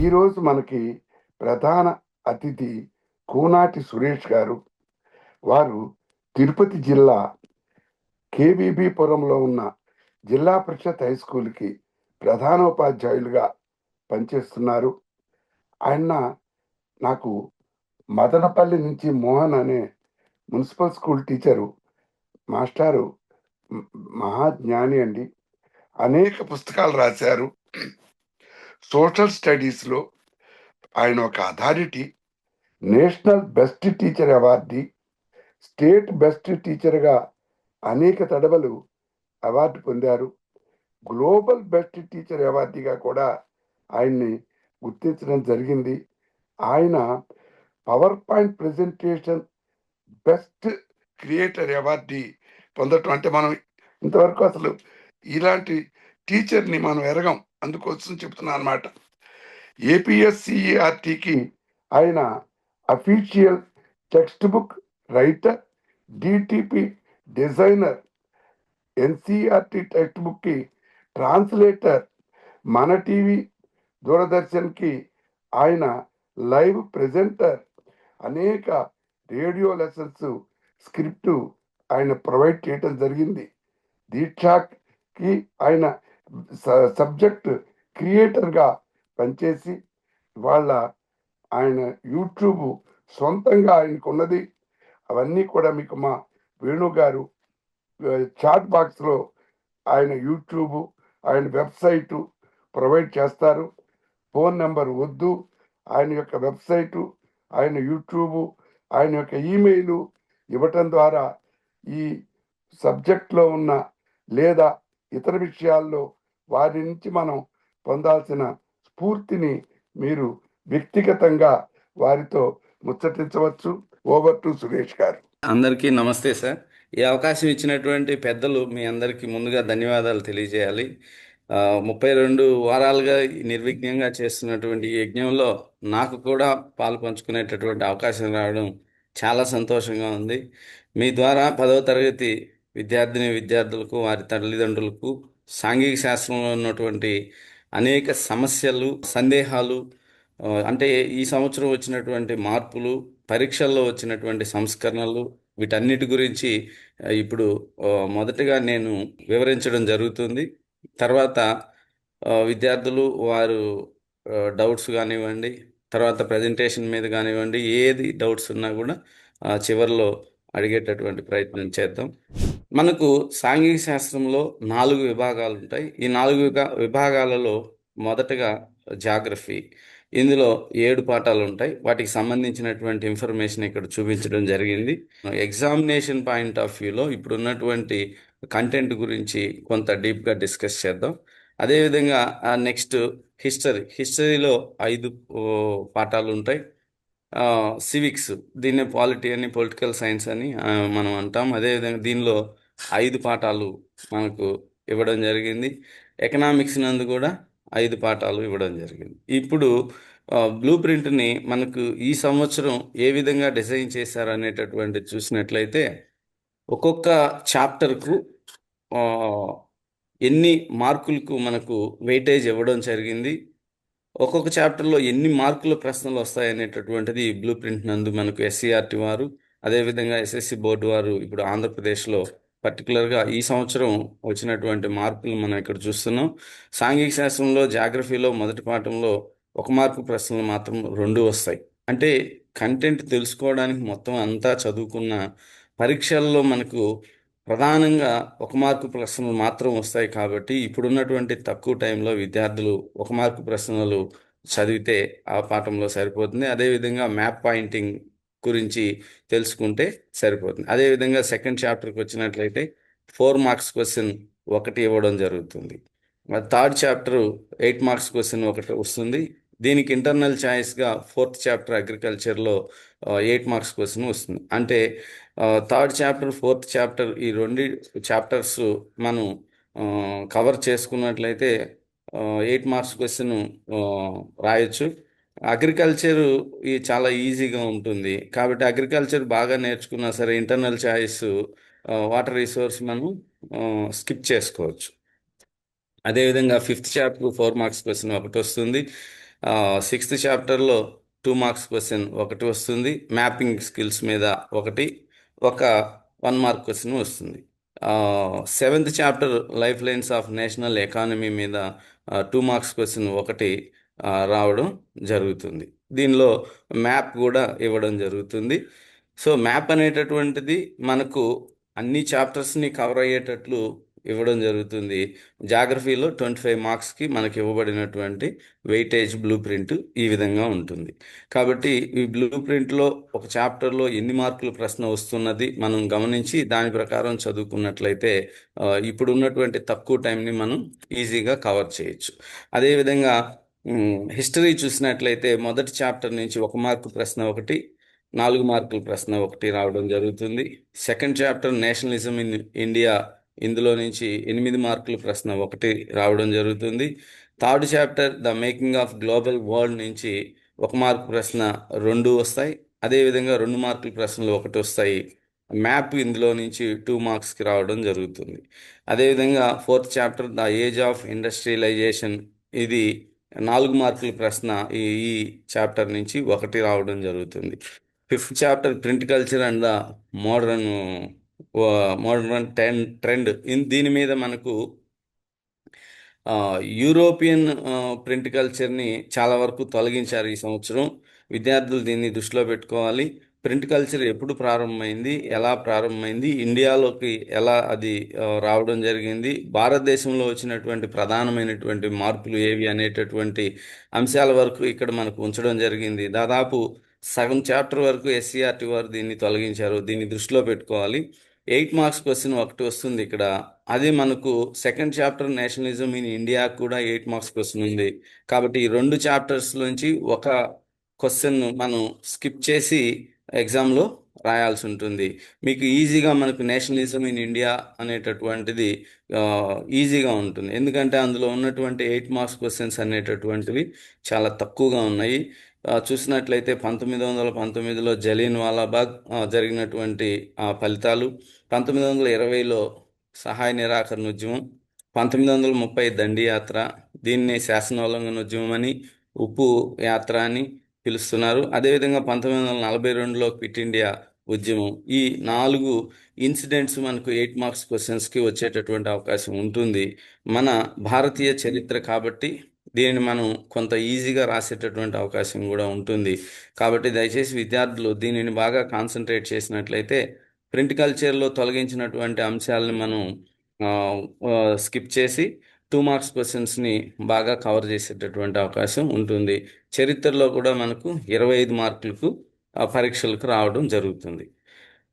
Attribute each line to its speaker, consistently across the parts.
Speaker 1: ఈరోజు మనకి ప్రధాన అతిథి కూనాటి సురేష్ గారు. వారు తిరుపతి జిల్లా కేవీబీపురంలో ఉన్న జిల్లా పరిషత్ హై స్కూల్‌కి ప్రధానోపాధ్యాయులుగా పనిచేస్తున్నారు. ఆయన నాకు మదనపల్లి నుంచి మోహన్ అనే మున్సిపల్ స్కూల్ టీచరు మాస్టారు మ్ మహాజ్ఞాని అండి. అనేక పుస్తకాలు రాశారు. సోషల్ స్టడీస్‌లో ఆయన ఒక authority. National best teacher awardee, state best టీచర్‌గా అనేక తడవలు అవార్డు పొందారు. గ్లోబల్ బెస్ట్ టీచర్ అవార్డీగా కూడా ఆయన్ని గుర్తించడం జరిగింది. ఆయన power point presentation best creator awardee పొందటం అంటే మనం ఇంతవరకు అసలు ఇలాంటి టీచర్‌ని మనం ఎరగం. అందుకోసం చెప్తున్నాను అన్నమాట. ఏపీఎస్‌సీఈఆర్‌టీకి ఆయన official text book writer, DTP designer, NCERT text బుక్‌కి ట్రాన్స్‌లేటర్, మన టీవీ, దూరదర్శన్‌కి ఆయన లైవ్ ప్రెజెంటర్, అనేక రేడియో లెసన్స్ స్క్రిప్ట్ ఆయన ప్రొవైడ్ చేయటం జరిగింది. దీక్షకి ఆయన సబ్జెక్ట్ క్రియేటర్‌గా పనిచేసి ఇవాళ ఆయన యూట్యూబ్ సొంతంగా ఆయనకున్నది. అవన్నీ కూడా మీకు మా వేణు గారు చాట్ బాక్స్‌లో ఆయన యూట్యూబ్, ఆయన వెబ్‌సైటు ప్రొవైడ్ చేస్తారు. ఫోన్ నంబర్ వద్దు. ఆయన యొక్క వెబ్‌సైటు, ఆయన యూట్యూబు, ఆయన యొక్క ఈమెయిలు ఇవ్వటం ద్వారా ఈ సబ్జెక్ట్‌లో ఉన్న లేదా ఇతర విషయాల్లో వారి నుంచి మనం పొందాల్సిన స్ఫూర్తిని మీరు వ్యక్తిగతంగా వారితో ముచ్చటించవచ్చు. ఓవర్ టు సురేష్ గారు.
Speaker 2: అందరికీ నమస్తే సార్. ఈ అవకాశం ఇచ్చినటువంటి పెద్దలు మీ అందరికీ ముందుగా ధన్యవాదాలు తెలియజేయాలి. 32 వారాలుగా నిర్విఘ్నంగా చేస్తున్నటువంటి ఈ యజ్ఞంలో నాకు కూడా పాలు పంచుకునేటటువంటి అవకాశం రావడం చాలా సంతోషంగా ఉంది. మీ ద్వారా 10వ తరగతి విద్యార్థులకు వారి తల్లిదండ్రులకు సాంఘిక శాస్త్రంలో ఉన్నటువంటి అనేక సమస్యలు, సందేహాలు, అంటే ఈ సంవత్సరం వచ్చినటువంటి మార్పులు, పరీక్షల్లో వచ్చినటువంటి సంస్కరణలు, వీటన్నిటి గురించి ఇప్పుడు మొదటగా నేను వివరించడం జరుగుతుంది. తర్వాత విద్యార్థులు వారు డౌట్స్ కానివ్వండి, తర్వాత ప్రజెంటేషన్ మీద కానివ్వండి, ఏది డౌట్స్ ఉన్నా కూడా చివరిలో అడిగేటటువంటి ప్రయత్నం చేద్దాం. మనకు సాంఘిక శాస్త్రంలో 4 విభాగాలు ఉంటాయి. ఈ 4 విభాగాలలో మొదటగా జాగ్రఫీ. ఇందులో 7 పాఠాలు ఉంటాయి. వాటికి సంబంధించినటువంటి ఇన్ఫర్మేషన్ ఇక్కడ చూపించడం జరిగింది. ఎగ్జామినేషన్ పాయింట్ ఆఫ్ వ్యూలో ఇప్పుడు ఉన్నటువంటి కంటెంట్ గురించి కొంత డీప్గా డిస్కస్ చేద్దాం. అదేవిధంగా నెక్స్ట్ హిస్టరీలో 5 పాఠాలు ఉంటాయి. సివిక్స్, దీన్ని పాలిటీ అని, పొలిటికల్ సైన్స్ అని మనం అంటాం. అదేవిధంగా దీనిలో 5 పాఠాలు మనకు ఇవ్వడం జరిగింది. ఎకనామిక్స్ నందు కూడా 5 పాఠాలు ఇవ్వడం జరిగింది. ఇప్పుడు బ్లూ ప్రింట్ని మనకు ఈ సంవత్సరం ఏ విధంగా డిజైన్ చేశారు అనేటటువంటి చూసినట్లయితే ఒక్కొక్క చాప్టర్కు ఎన్ని మార్కులకు మనకు వెయిటేజ్ ఇవ్వడం జరిగింది, ఒక్కొక్క చాప్టర్లో ఎన్ని మార్కుల ప్రశ్నలు వస్తాయనేటటువంటిది బ్లూ ప్రింట్ నందు మనకు ఎస్సీఆర్టీ వారు, అదేవిధంగా ఎస్ఎస్సి బోర్డు వారు ఇప్పుడు ఆంధ్రప్రదేశ్లో పర్టికులర్గా ఈ సంవత్సరం వచ్చినటువంటి మార్కులు మనం ఇక్కడ చూస్తున్నాం. సాంఘిక శాస్త్రంలో జాగ్రఫీలో మొదటి పాఠంలో 1 మార్కు ప్రశ్నలు మాత్రం 2 వస్తాయి. అంటే కంటెంట్ తెలుసుకోవడానికి మొత్తం అంతా చదువుకున్న పరీక్షల్లో మనకు ప్రధానంగా 1 మార్కు ప్రశ్నలు మాత్రం వస్తాయి. కాబట్టి ఇప్పుడున్నటువంటి తక్కువ టైంలో విద్యార్థులు 1 మార్కు ప్రశ్నలు చదివితే ఆ పాఠంలో సరిపోతుంది. అదేవిధంగా మ్యాప్ పాయింటింగ్ గురించి తెలుసుకుంటే సరిపోతుంది. అదేవిధంగా సెకండ్ చాప్టర్కి వచ్చినట్లయితే 4 మార్క్స్ క్వశ్చన్ ఒకటి ఇవ్వడం జరుగుతుంది. థర్డ్ చాప్టర్ 8 మార్క్స్ క్వశ్చన్ ఒకటి వస్తుంది. దీనికి ఇంటర్నల్ ఛాయిస్గా 4th చాప్టర్ అగ్రికల్చర్లో 8 మార్క్స్ క్వశ్చన్ వస్తుంది. అంటే థర్డ్ చాప్టర్, 4th చాప్టర్, ఈ 2 చాప్టర్స్ మనం కవర్ చేసుకున్నట్లయితే 8 మార్క్స్ క్వశ్చన్ రాయొచ్చు. అగ్రికల్చర్ చాలా ఈజీగా ఉంటుంది. కాబట్టి అగ్రికల్చర్ బాగా నేర్చుకున్నా సరే ఇంటర్నల్ ఛాయిస్ వాటర్ రిసోర్స్ మనం స్కిప్ చేసుకోవచ్చు. అదేవిధంగా 5th చాప్టర్ 4 మార్క్స్ క్వశ్చన్ ఒకటి వస్తుంది. సిక్స్త్ చాప్టర్లో 2 మార్క్స్ క్వశ్చన్ ఒకటి వస్తుంది. మ్యాపింగ్ స్కిల్స్ మీద ఒకటి, ఒక 1 మార్క్ క్వశ్చన్ వస్తుంది. Seventh chapter life lines of national economy మీద 2 మార్క్స్ క్వశ్చన్ ఒకటి రావడం జరుగుతుంది. దీనిలో మ్యాప్ కూడా ఇవ్వడం జరుగుతుంది. సో మ్యాప్ అనేటటువంటిది మనకు అన్ని చాప్టర్స్ని కవర్ అయ్యేటట్లు ఇవ్వడం జరుగుతుంది. జాగ్రఫీలో 25 మార్క్స్కి మనకి ఇవ్వబడినటువంటి వెయిటేజ్ బ్లూ ప్రింట్ ఈ విధంగా ఉంటుంది. కాబట్టి ఈ బ్లూ ప్రింట్లో ఒక చాప్టర్లో ఎన్ని మార్కులు ప్రశ్న వస్తున్నది మనం గమనించి దాని ప్రకారం చదువుకున్నట్లయితే ఇప్పుడు ఉన్నటువంటి తక్కువ టైంని మనం ఈజీగా కవర్ చేయొచ్చు. అదేవిధంగా హిస్టరీ చూసినట్లయితే మొదటి చాప్టర్ నుంచి 1 మార్కు ప్రశ్న ఒకటి, 4 మార్కుల ప్రశ్న ఒకటి రావడం జరుగుతుంది. Second chapter nationalism in India, ఇందులో నుంచి 8 మార్కుల ప్రశ్న ఒకటి రావడం జరుగుతుంది. Third chapter the making of global world నుంచి 1 మార్కు ప్రశ్న 2 వస్తాయి. అదేవిధంగా 2 మార్కుల ప్రశ్నలు ఒకటి వస్తాయి. మ్యాప్ ఇందులో నుంచి 2 మార్క్స్కి రావడం జరుగుతుంది. అదేవిధంగా fourth chapter the age of industrialization, ఇది 4 మార్కుల ప్రశ్న ఈ చాప్టర్ నుంచి ఒకటి రావడం జరుగుతుంది. Fifth chapter print culture and the modern modern trend, దీని మీద మనకు యూరోపియన్ ప్రింట్ కల్చర్ని చాలా వరకు తొలగించారు ఈ సంవత్సరం. విద్యార్థులు దీన్ని దృష్టిలో పెట్టుకోవాలి. ప్రింట్ కల్చర్ ఎప్పుడు ప్రారంభమైంది, ఎలా ప్రారంభమైంది, ఇండియాలోకి ఎలా అది రావడం జరిగింది, భారతదేశంలో వచ్చినటువంటి ప్రధానమైనటువంటి మార్పులు ఏవి అనేటటువంటి అంశాల వరకు ఇక్కడ మనకు ఉంచడం జరిగింది. దాదాపు సగం చాప్టర్ వరకు ఎస్సీఆర్టీ వారు దీన్ని తొలగించారు. దీన్ని దృష్టిలో పెట్టుకోవాలి. 8 మార్క్స్ క్వశ్చన్ ఒకటి వస్తుంది ఇక్కడ. అది మనకు second chapter nationalism in India కూడా 8 మార్క్స్ క్వశ్చన్ ఉంది. కాబట్టి ఈ 2 చాప్టర్స్ నుంచి ఒక క్వశ్చన్ మనం స్కిప్ చేసి ఎగ్జామ్లో రాయాల్సి ఉంటుంది. మీకు ఈజీగా మనకు నేషనలిజం ఇన్ ఇండియా అనేటటువంటిది ఈజీగా ఉంటుంది. ఎందుకంటే అందులో ఉన్నటువంటి 8 మార్క్స్ క్వశ్చన్స్ అనేటటువంటివి చాలా తక్కువగా ఉన్నాయి. చూసినట్లయితే 1919లో జలియన్ వాలాబాగ్ జరిగినటువంటి ఫలితాలు, 1920లో సహాయ నిరాకరణ ఉద్యమం, 1930 దండి యాత్ర, దీన్ని శాసనోల్లంఘన ఉద్యమం అని, ఉప్పు యాత్ర అని పిలుస్తున్నారు. అదేవిధంగా 1942లో క్విట్ ఇండియా ఉద్యమం. ఈ 4 ఇన్సిడెంట్స్ మనకు 8 మార్క్స్ క్వశ్చన్స్కి వచ్చేటటువంటి అవకాశం ఉంటుంది. మన భారతీయ చరిత్ర కాబట్టి దీనిని మనం కొంత ఈజీగా రాసేటటువంటి అవకాశం కూడా ఉంటుంది. కాబట్టి దయచేసి విద్యార్థులు దీనిని బాగా కాన్సన్ట్రేట్ చేసినట్లయితే ప్రింట్ కల్చర్లో తొలగించినటువంటి అంశాలను మనం స్కిప్ చేసి 2 మార్క్స్ క్వశ్చన్స్ని బాగా కవర్ చేసేటటువంటి అవకాశం ఉంటుంది. చరిత్రలో కూడా మనకు 25 మార్కులకు పరీక్షలకు రావడం జరుగుతుంది.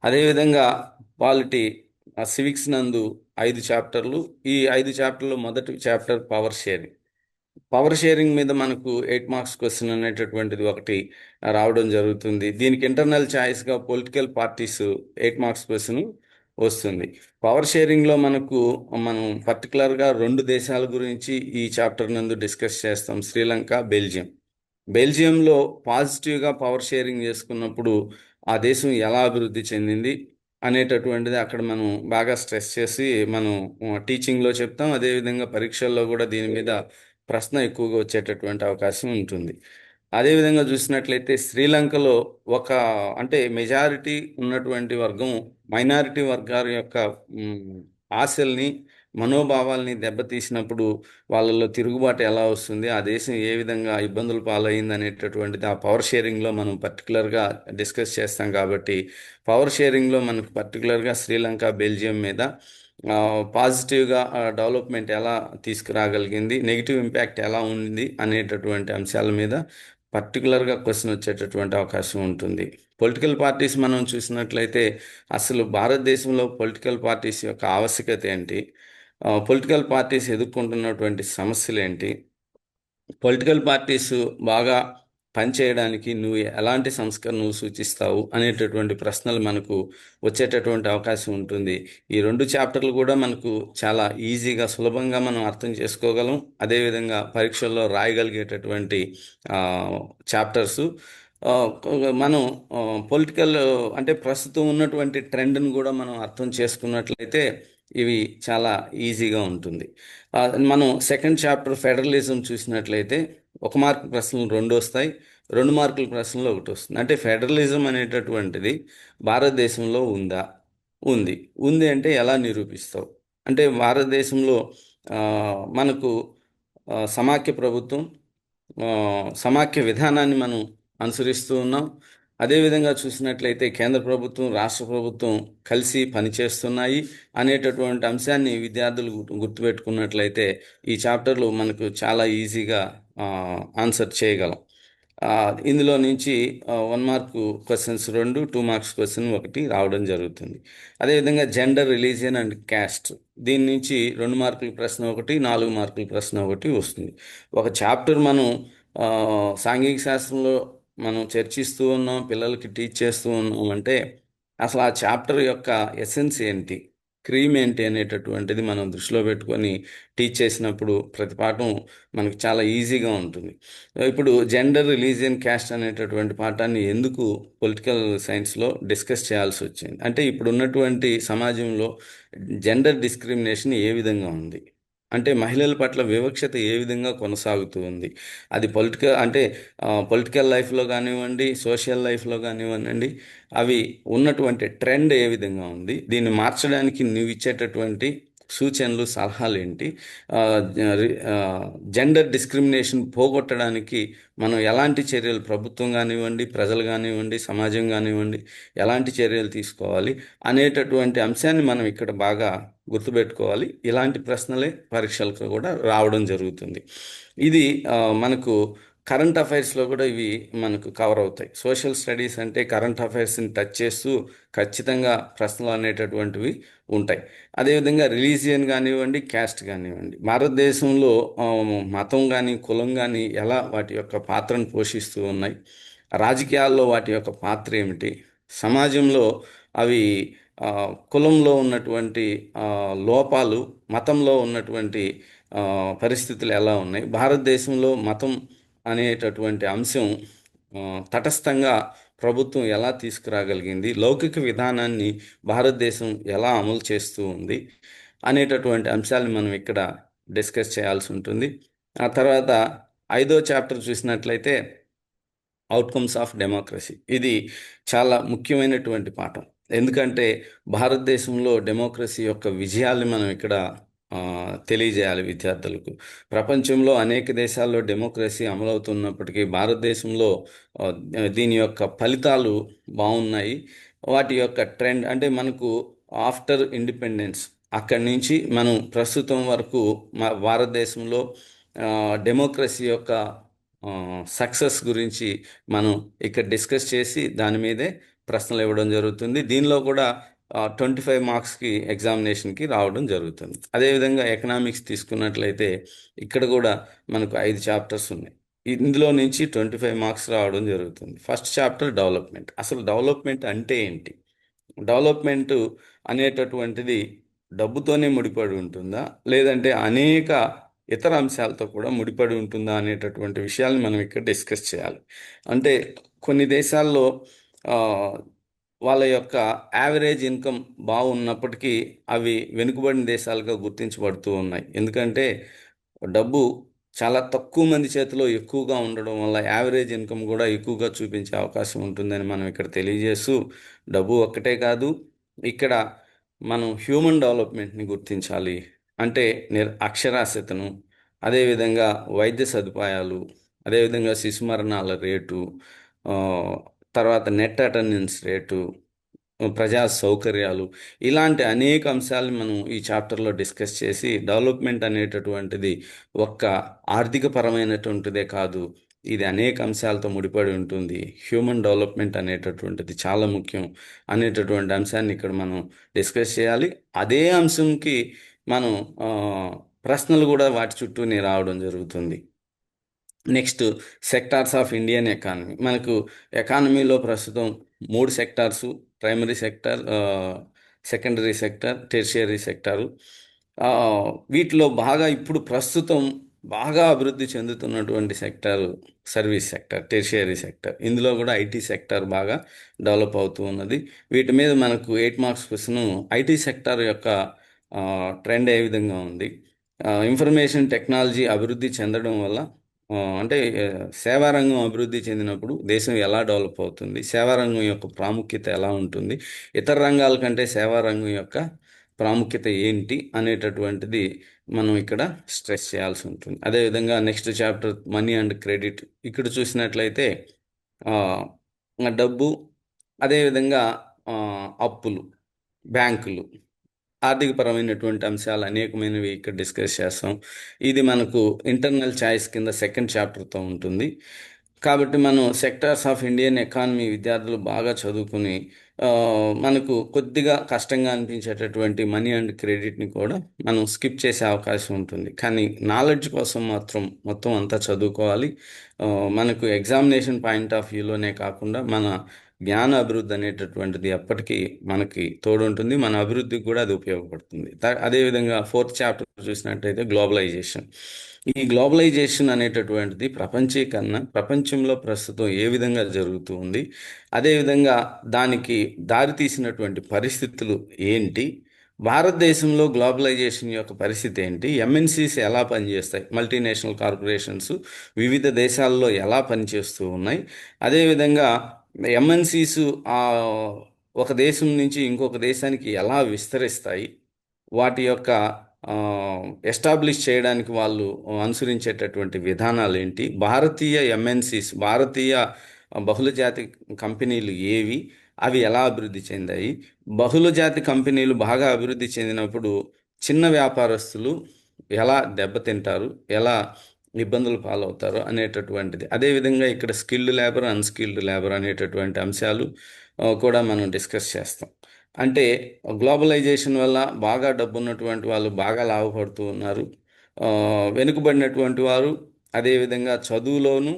Speaker 2: అదేవిధంగా పాలిటీ, సివిక్స్ నందు 5 చాప్టర్లు. ఈ 5 చాప్టర్లో మొదటి chapter power sharing. Power sharing మీద మనకు 8 మార్క్స్ క్వశ్చన్ అనేటటువంటిది ఒకటి రావడం జరుగుతుంది. దీనికి ఇంటర్నల్ ఛాయిస్గా పొలిటికల్ పార్టీస్ 8 మార్క్స్ క్వశ్చన్ వస్తుంది. పవర్ షేరింగ్లో మనం పర్టికులర్గా 2 దేశాల గురించి ఈ చాప్టర్ నందు డిస్కస్ చేస్తాం, శ్రీలంక, బెల్జియం. బెల్జియంలో పాజిటివ్గా పవర్ షేరింగ్ చేసుకున్నప్పుడు ఆ దేశం ఎలా అభివృద్ధి చెందింది అనేటటువంటిది అక్కడ మనం బాగా స్ట్రెస్ చేసి మనం టీచింగ్లో చెప్తాం. అదేవిధంగా పరీక్షల్లో కూడా దీని మీద ప్రశ్న ఎక్కువగా వచ్చేటటువంటి అవకాశం ఉంటుంది. అదేవిధంగా చూసినట్లయితే శ్రీలంకలో అంటే మెజారిటీ ఉన్నటువంటి వర్గం మైనారిటీ వర్గాల యొక్క ఆశల్ని, మనోభావాల్ని దెబ్బతీసినప్పుడు వాళ్ళలో తిరుగుబాటు ఎలా వస్తుంది, ఆ దేశం ఏ విధంగా ఇబ్బందులు పాలైంది అనేటటువంటిది ఆ పవర్ షేరింగ్లో మనం పర్టికులర్గా డిస్కస్ చేస్తాం. కాబట్టి పవర్ షేరింగ్లో మనకు పర్టికులర్గా శ్రీలంక, బెల్జియం మీద పాజిటివ్గా డెవలప్మెంట్ ఎలా తీసుకురాగలిగింది, నెగిటివ్ ఇంపాక్ట్ ఎలా ఉంది అనేటటువంటి అంశాల మీద పర్టికులర్గా క్వశ్చన్ వచ్చేటటువంటి అవకాశం ఉంటుంది. పొలిటికల్ పార్టీస్ మనం చూసినట్లయితే అసలు భారతదేశంలో పొలిటికల్ పార్టీస్ యొక్క ఆవశ్యకత ఏంటి, పొలిటికల్ పార్టీస్ ఎదుర్కొంటున్నటువంటి సమస్యలు ఏంటి, పొలిటికల్ పార్టీస్ బాగా పనిచేయడానికి నువ్వు ఎలాంటి సంస్కరణలు సూచిస్తావు అనేటటువంటి ప్రశ్నలు మనకు వచ్చేటటువంటి అవకాశం ఉంటుంది. ఈ 2 చాప్టర్లు కూడా మనకు చాలా ఈజీగా, సులభంగా మనం అర్థం చేసుకోగలం. అదేవిధంగా పరీక్షల్లో రాయగలిగేటటువంటి చాప్టర్సు. మనం పొలిటికల్ అంటే ప్రస్తుతం ఉన్నటువంటి ట్రెండ్ని కూడా మనం అర్థం చేసుకున్నట్లయితే ఇవి చాలా ఈజీగా ఉంటుంది. మనం సెకండ్ చాప్టర్ ఫెడరలిజం చూసినట్లయితే ఒక మార్కు ప్రశ్నలు రెండు వస్తాయి, 2 మార్కుల ప్రశ్నలు ఒకటి వస్తుంది. అంటే ఫెడరలిజం అనేటటువంటిది భారతదేశంలో ఉందా? ఉంది. ఉంది అంటే ఎలా నిరూపిస్తావు? అంటే భారతదేశంలో ఆ, మనకు సమాఖ్య ప్రభుత్వం, ఆ, సమాఖ్య విధానాన్ని మనం అనుసరిస్తూ ఉన్నాం. అదేవిధంగా చూసినట్లయితే కేంద్ర ప్రభుత్వం, రాష్ట్ర ప్రభుత్వం కలిసి పనిచేస్తున్నాయి అనేటటువంటి అంశాన్ని విద్యార్థులు గుర్తుపెట్టుకున్నట్లయితే ఈ చాప్టర్లు మనకు చాలా ఈజీగా ఆన్సర్ చేయగలం. ఆ, ఇందులో నుంచి 1 మార్కు క్వశ్చన్స్ రెండు, 2 మార్క్స్ క్వశ్చన్ ఒకటి రావడం జరుగుతుంది. అదేవిధంగా జెండర్, రిలీజియన్ అండ్ క్యాస్ట్, దీని నుంచి 2 మార్కుల ప్రశ్న ఒకటి, 4 మార్కుల ప్రశ్న ఒకటి వస్తుంది. ఒక చాప్టర్ మనం ఆ, సాంఘిక శాస్త్రంలో మనం చర్చిస్తూ ఉన్నాం, పిల్లలకి టీచ్ చేస్తూ ఉన్నాం అంటే అసలు ఆ చాప్టర్ యొక్క ఎసెన్స్ ఏంటి, క్రీమ్ ఏంటి అనేటటువంటిది మనం దృష్టిలో పెట్టుకొని టీచ్ చేసినప్పుడు ప్రతి పాఠం మనకు చాలా ఈజీగా ఉంటుంది. ఇప్పుడు జెండర్, రిలీజియన్, క్యాస్ట్ అనేటటువంటి పాఠాన్ని ఎందుకు పొలిటికల్ సైన్స్లో డిస్కస్ చేయాల్సి వచ్చింది అంటే ఇప్పుడు ఉన్నటువంటి సమాజంలో జెండర్ డిస్క్రిమినేషన్ ఏ విధంగా ఉంది, అంటే మహిళల పట్ల వివక్షత ఏ విధంగా కొనసాగుతూ ఉంది, అది పొలిటికల్ లైఫ్లో కానివ్వండి, సోషల్ లైఫ్లో కానివ్వండి, అవి ఉన్నటువంటి ట్రెండ్ ఏ విధంగా ఉంది, దీన్ని మార్చడానికి నువ్వు ఇచ్చేటటువంటి సూచనలు, సలహాలు ఏంటి, ఆ, జెండర్ డిస్క్రిమినేషన్ పోగొట్టడానికి మనం ఎలాంటి చర్యలు, ప్రభుత్వం కానివ్వండి, ప్రజలు కానివ్వండి, సమాజం కానివ్వండి, ఎలాంటి చర్యలు తీసుకోవాలి అనేటటువంటి అంశాన్ని మనం ఇక్కడ బాగా గుర్తుపెట్టుకోవాలి. ఇలాంటి ప్రశ్నలే పరీక్షలకు కూడా రావడం జరుగుతుంది. ఇది మనకు కరెంట్ అఫైర్స్లో కూడా ఇవి మనకు కవర్ అవుతాయి. సోషల్ స్టడీస్ అంటే కరెంట్ అఫైర్స్ని టచ్ చేస్తూ ఖచ్చితంగా ప్రశ్నలు అనేటటువంటివి ఉంటాయి. అదేవిధంగా రిలీజియన్ కానివ్వండి, క్యాస్ట్ కానివ్వండి, భారతదేశంలో మతం కానీ, కులం కానీ ఎలా వాటి యొక్క పాత్రను పోషిస్తూ ఉన్నాయి, రాజకీయాల్లో వాటి యొక్క పాత్ర ఏమిటి, సమాజంలో అవి ఆ, కులంలో ఉన్నటువంటి లోపాలు, మతంలో ఉన్నటువంటి ఆ, పరిస్థితులు ఎలా ఉన్నాయి, భారతదేశంలో మతం అనేటటువంటి అంశం ఆ, తటస్థంగా ప్రభుత్వం ఎలా తీసుకురాగలిగింది, లౌకిక విధానాన్ని భారతదేశం ఎలా అమలు చేస్తూ ఉంది అనేటటువంటి అంశాలను మనం ఇక్కడ డిస్కస్ చేయాల్సి ఉంటుంది. ఆ తర్వాత 5వ చాప్టర్ చూసినట్లయితే అవుట్కమ్స్ ఆఫ్ డెమోక్రసీ. ఇది చాలా ముఖ్యమైనటువంటి పాఠం. ఎందుకంటే భారతదేశంలో డెమోక్రసీ యొక్క విజయాల్ని మనం ఇక్కడ ఆ, తెలియజేయాలి విద్యార్థులకు. ప్రపంచంలో అనేక దేశాల్లో డెమోక్రసీ అమలవుతున్నప్పటికీ భారతదేశంలో ఆ, దీని యొక్క ఫలితాలు బాగున్నాయి. వాటి యొక్క ట్రెండ్ అంటే మనకు ఆఫ్టర్ ఇండిపెండెన్స్ అక్కడి నుంచి మనం ప్రస్తుతం వరకు భారతదేశంలో డెమోక్రసీ యొక్క సక్సెస్ గురించి మనం ఇక్కడ డిస్కస్ చేసి దాని మీదే ప్రశ్నలు ఇవ్వడం జరుగుతుంది. దీనిలో కూడా 25 మార్క్స్కి ఎగ్జామినేషన్కి రావడం జరుగుతుంది. అదేవిధంగా ఎకనామిక్స్ తీసుకున్నట్లయితే ఇక్కడ కూడా మనకు 5 చాప్టర్స్ ఉన్నాయి. ఇందులో నుంచి 25 మార్క్స్ రావడం జరుగుతుంది. First chapter development. అసలు డెవలప్మెంట్ అంటే ఏంటి, డెవలప్మెంట్ అనేటటువంటిది డబ్బుతోనే ముడిపడి ఉంటుందా, లేదంటే అనేక ఇతర అంశాలతో కూడా ముడిపడి ఉంటుందా అనేటటువంటి విషయాల్ని మనం ఇక్కడ డిస్కస్ చేయాలి. అంటే కొన్ని దేశాల్లో ఆ, వాళ్ళ యొక్క యావరేజ్ ఇన్కమ్ బాగున్నప్పటికీ అవి వెనుకబడిన దేశాలుగా గుర్తించబడుతూ ఉన్నాయి. ఎందుకంటే డబ్బు చాలా తక్కువ మంది చేతిలో ఎక్కువగా ఉండడం వల్ల యావరేజ్ ఇన్కమ్ కూడా ఎక్కువగా చూపించే అవకాశం ఉంటుందని మనం ఇక్కడ తెలియజేస్తూ, డబ్బు ఒక్కటే కాదు, ఇక్కడ మనం హ్యూమన్ డెవలప్మెంట్ని గుర్తించాలి. అంటే అక్షరాస్యతను, అదేవిధంగా వైద్య సదుపాయాలు, అదేవిధంగా శిశు మరణాల రేటు, ఆ, తర్వాత నెట్ అటెండెన్స్ రేటు, ప్రజా సౌకర్యాలు, ఇలాంటి అనేక అంశాలను మనం ఈ చాప్టర్లో డిస్కస్ చేసి డెవలప్మెంట్ అనేటటువంటిది ఒక్క ఆర్థిక పరమైనటువంటిదే కాదు, ఇది అనేక అంశాలతో ముడిపడి ఉంటుంది, హ్యూమన్ డెవలప్మెంట్ అనేటటువంటిది చాలా ముఖ్యం అనేటటువంటి అంశాన్ని ఇక్కడ మనం డిస్కస్ చేయాలి. అదే అంశంకి మనం ఆ, ప్రశ్నలు కూడా వాటి చుట్టూనే రావడం జరుగుతుంది. Next sectors of Indian economy. మనకు ఎకానమీలో ప్రస్తుతం 3 sectors: primary sector, secondary sector, tertiary sector. వీటిలో బాగా ఇప్పుడు ప్రస్తుతం బాగా అభివృద్ధి చెందుతున్నటువంటి sector service sector, tertiary sector. ఇందులో కూడా ఐటీ సెక్టార్ బాగా డెవలప్ అవుతూ ఉన్నది. వీటి మీద మనకు 8 మార్క్స్ క్వశ్చన్, ఐటీ సెక్టార్ యొక్క ట్రెండ్ ఏ విధంగా ఉంది, ఇన్ఫర్మేషన్ టెక్నాలజీ అభివృద్ధి చెందడం వల్ల అంటే సేవారంగం అభివృద్ధి చెందినప్పుడు దేశం ఎలా డెవలప్ అవుతుంది, సేవారంగం యొక్క ప్రాముఖ్యత ఎలా ఉంటుంది, ఇతర రంగాల కంటే సేవారంగం యొక్క ప్రాముఖ్యత ఏంటి అనేటటువంటిది మనం ఇక్కడ స్ట్రెస్ చేయాల్సి ఉంటుంది. అదేవిధంగా next chapter money and credit. ఇక్కడ చూసినట్లయితే ఆ, డబ్బు, అదేవిధంగా ఆ, అప్పులు, బ్యాంకులు, ఆర్థికపరమైనటువంటి అంశాలు అనేకమైనవి ఇక్కడ డిస్కస్ చేస్తాం. ఇది మనకు ఇంటర్నల్ చాయిస్ కింద సెకండ్ చాప్టర్తో ఉంటుంది. కాబట్టి మనం సెక్టార్స్ ఆఫ్ ఇండియన్ ఎకానమీ విద్యార్థులు బాగా చదువుకుని ఆ, మనకు కొద్దిగా కష్టంగా అనిపించేటటువంటి మనీ అండ్ క్రెడిట్ని కూడా మనం స్కిప్ చేసే అవకాశం ఉంటుంది. కానీ నాలెడ్జ్ కోసం మాత్రం మొత్తం అంతా చదువుకోవాలి. ఆ, మనకు ఎగ్జామినేషన్ పాయింట్ ఆఫ్ వ్యూలోనే కాకుండా మన జ్ఞాన అభివృద్ధి అనేటటువంటిది ఎప్పటికీ మనకి తోడుంటుంది, మన అభివృద్ధికి కూడా అది ఉపయోగపడుతుంది. అదేవిధంగా ఫోర్త్ చాప్టర్ చూసినట్టయితే గ్లోబలైజేషన్. ఈ గ్లోబలైజేషన్ అనేటటువంటిది ప్రపంచీకరణ ప్రపంచంలో ప్రస్తుతం ఏ విధంగా జరుగుతూ ఉంది, అదేవిధంగా దానికి దారితీసినటువంటి పరిస్థితులు ఏంటి, భారతదేశంలో గ్లోబలైజేషన్ యొక్క పరిస్థితి ఏంటి, ఎంఎన్సీస్ ఎలా పనిచేస్తాయి, మల్టీనేషనల్ కార్పొరేషన్స్ వివిధ దేశాల్లో ఎలా పనిచేస్తూ ఉన్నాయి, అదేవిధంగా ఎంఎన్సీస్ ఒక దేశం నుంచి ఇంకొక దేశానికి ఎలా విస్తరిస్తాయి, వాటి యొక్క ఎస్టాబ్లిష్ చేయడానికి వాళ్ళు అనుసరించేటటువంటి విధానాలు ఏంటి, భారతీయ ఎంఎన్సీస్, భారతీయ బహుళజాతి కంపెనీలు ఏవి, అవి ఎలా అభివృద్ధి చెందాయి, బహుళజాతి కంపెనీలు బాగా అభివృద్ధి చెందినప్పుడు చిన్న వ్యాపారస్తులు ఎలా దెబ్బతింటారు, ఎలా ఇబ్బందులు పాలవుతారు అనేటటువంటిది. అదేవిధంగా ఇక్కడ స్కిల్డ్ లేబర్, అన్స్కిల్డ్ లేబర్ అనేటటువంటి అంశాలు కూడా మనం డిస్కస్ చేస్తాం. అంటే గ్లోబలైజేషన్ వల్ల బాగా డబ్బు ఉన్నటువంటి వాళ్ళు బాగా లాభపడుతూ ఉన్నారు, ఆ, వెనుకబడినటువంటి వారు, అదేవిధంగా చదువులోను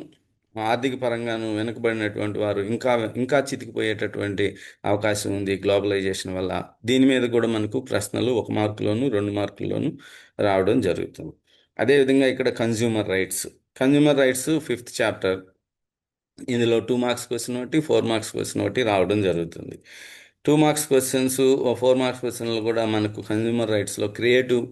Speaker 2: ఆర్థిక పరంగాను వెనుకబడినటువంటి వారు ఇంకా ఇంకా చితికిపోయేటటువంటి అవకాశం ఉంది గ్లోబలైజేషన్ వల్ల. దీని మీద కూడా మనకు ప్రశ్నలు 1 మార్కులోను 2 మార్కుల్లోనూ రావడం జరుగుతుంది. అదేవిధంగా ఇక్కడ కన్జ్యూమర్ రైట్స్ 5th చాప్టర్. ఇందులో 2 మార్క్స్ క్వశ్చన్ ఒకటి, 4 మార్క్స్ క్వశ్చన్ ఒకటి రావడం జరుగుతుంది. 2 మార్క్స్ క్వశ్చన్స్, 4 మార్క్స్ క్వశ్చన్లు కూడా మనకు కన్జ్యూమర్ రైట్స్లో క్రియేటివ్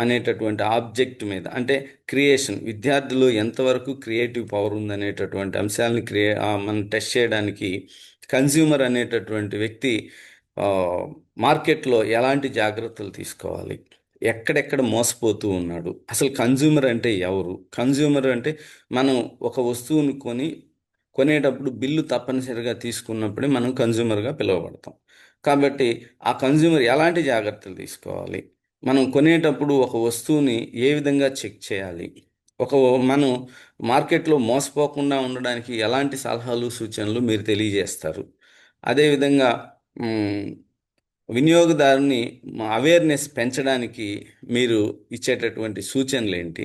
Speaker 2: అనేటటువంటి ఆబ్జెక్ట్ మీద, అంటే క్రియేషన్, విద్యార్థులు ఎంతవరకు క్రియేటివ్ పవర్ ఉందనేటటువంటి అంశాలని మనం టెస్ట్ చేయడానికి కన్జ్యూమర్ అనేటటువంటి వ్యక్తి ఆ, మార్కెట్లో ఎలాంటి జాగ్రత్తలు తీసుకోవాలి, ఎక్కడెక్కడ మోసపోతూ ఉన్నాడు, అసలు కన్జ్యూమర్ అంటే ఎవరు, కన్జ్యూమర్ అంటే మనం ఒక వస్తువును కొనేటప్పుడు బిల్లు తప్పనిసరిగా తీసుకున్నప్పుడే మనం కన్జ్యూమర్గా పిలువబడతాం. కాబట్టి ఆ కన్జ్యూమర్ ఎలాంటి జాగ్రత్తలు తీసుకోవాలి, మనం కొనేటప్పుడు ఒక వస్తువుని ఏ విధంగా చెక్ చేయాలి, మనం మార్కెట్లో మోసపోకుండా ఉండడానికి ఎలాంటి సలహాలు సూచనలు మీరు తెలియజేస్తారు, అదేవిధంగా మ్, వినియోగదారుని అవేర్నెస్ పెంచడానికి మీరు ఇచ్చేటటువంటి సూచనలు ఏంటి,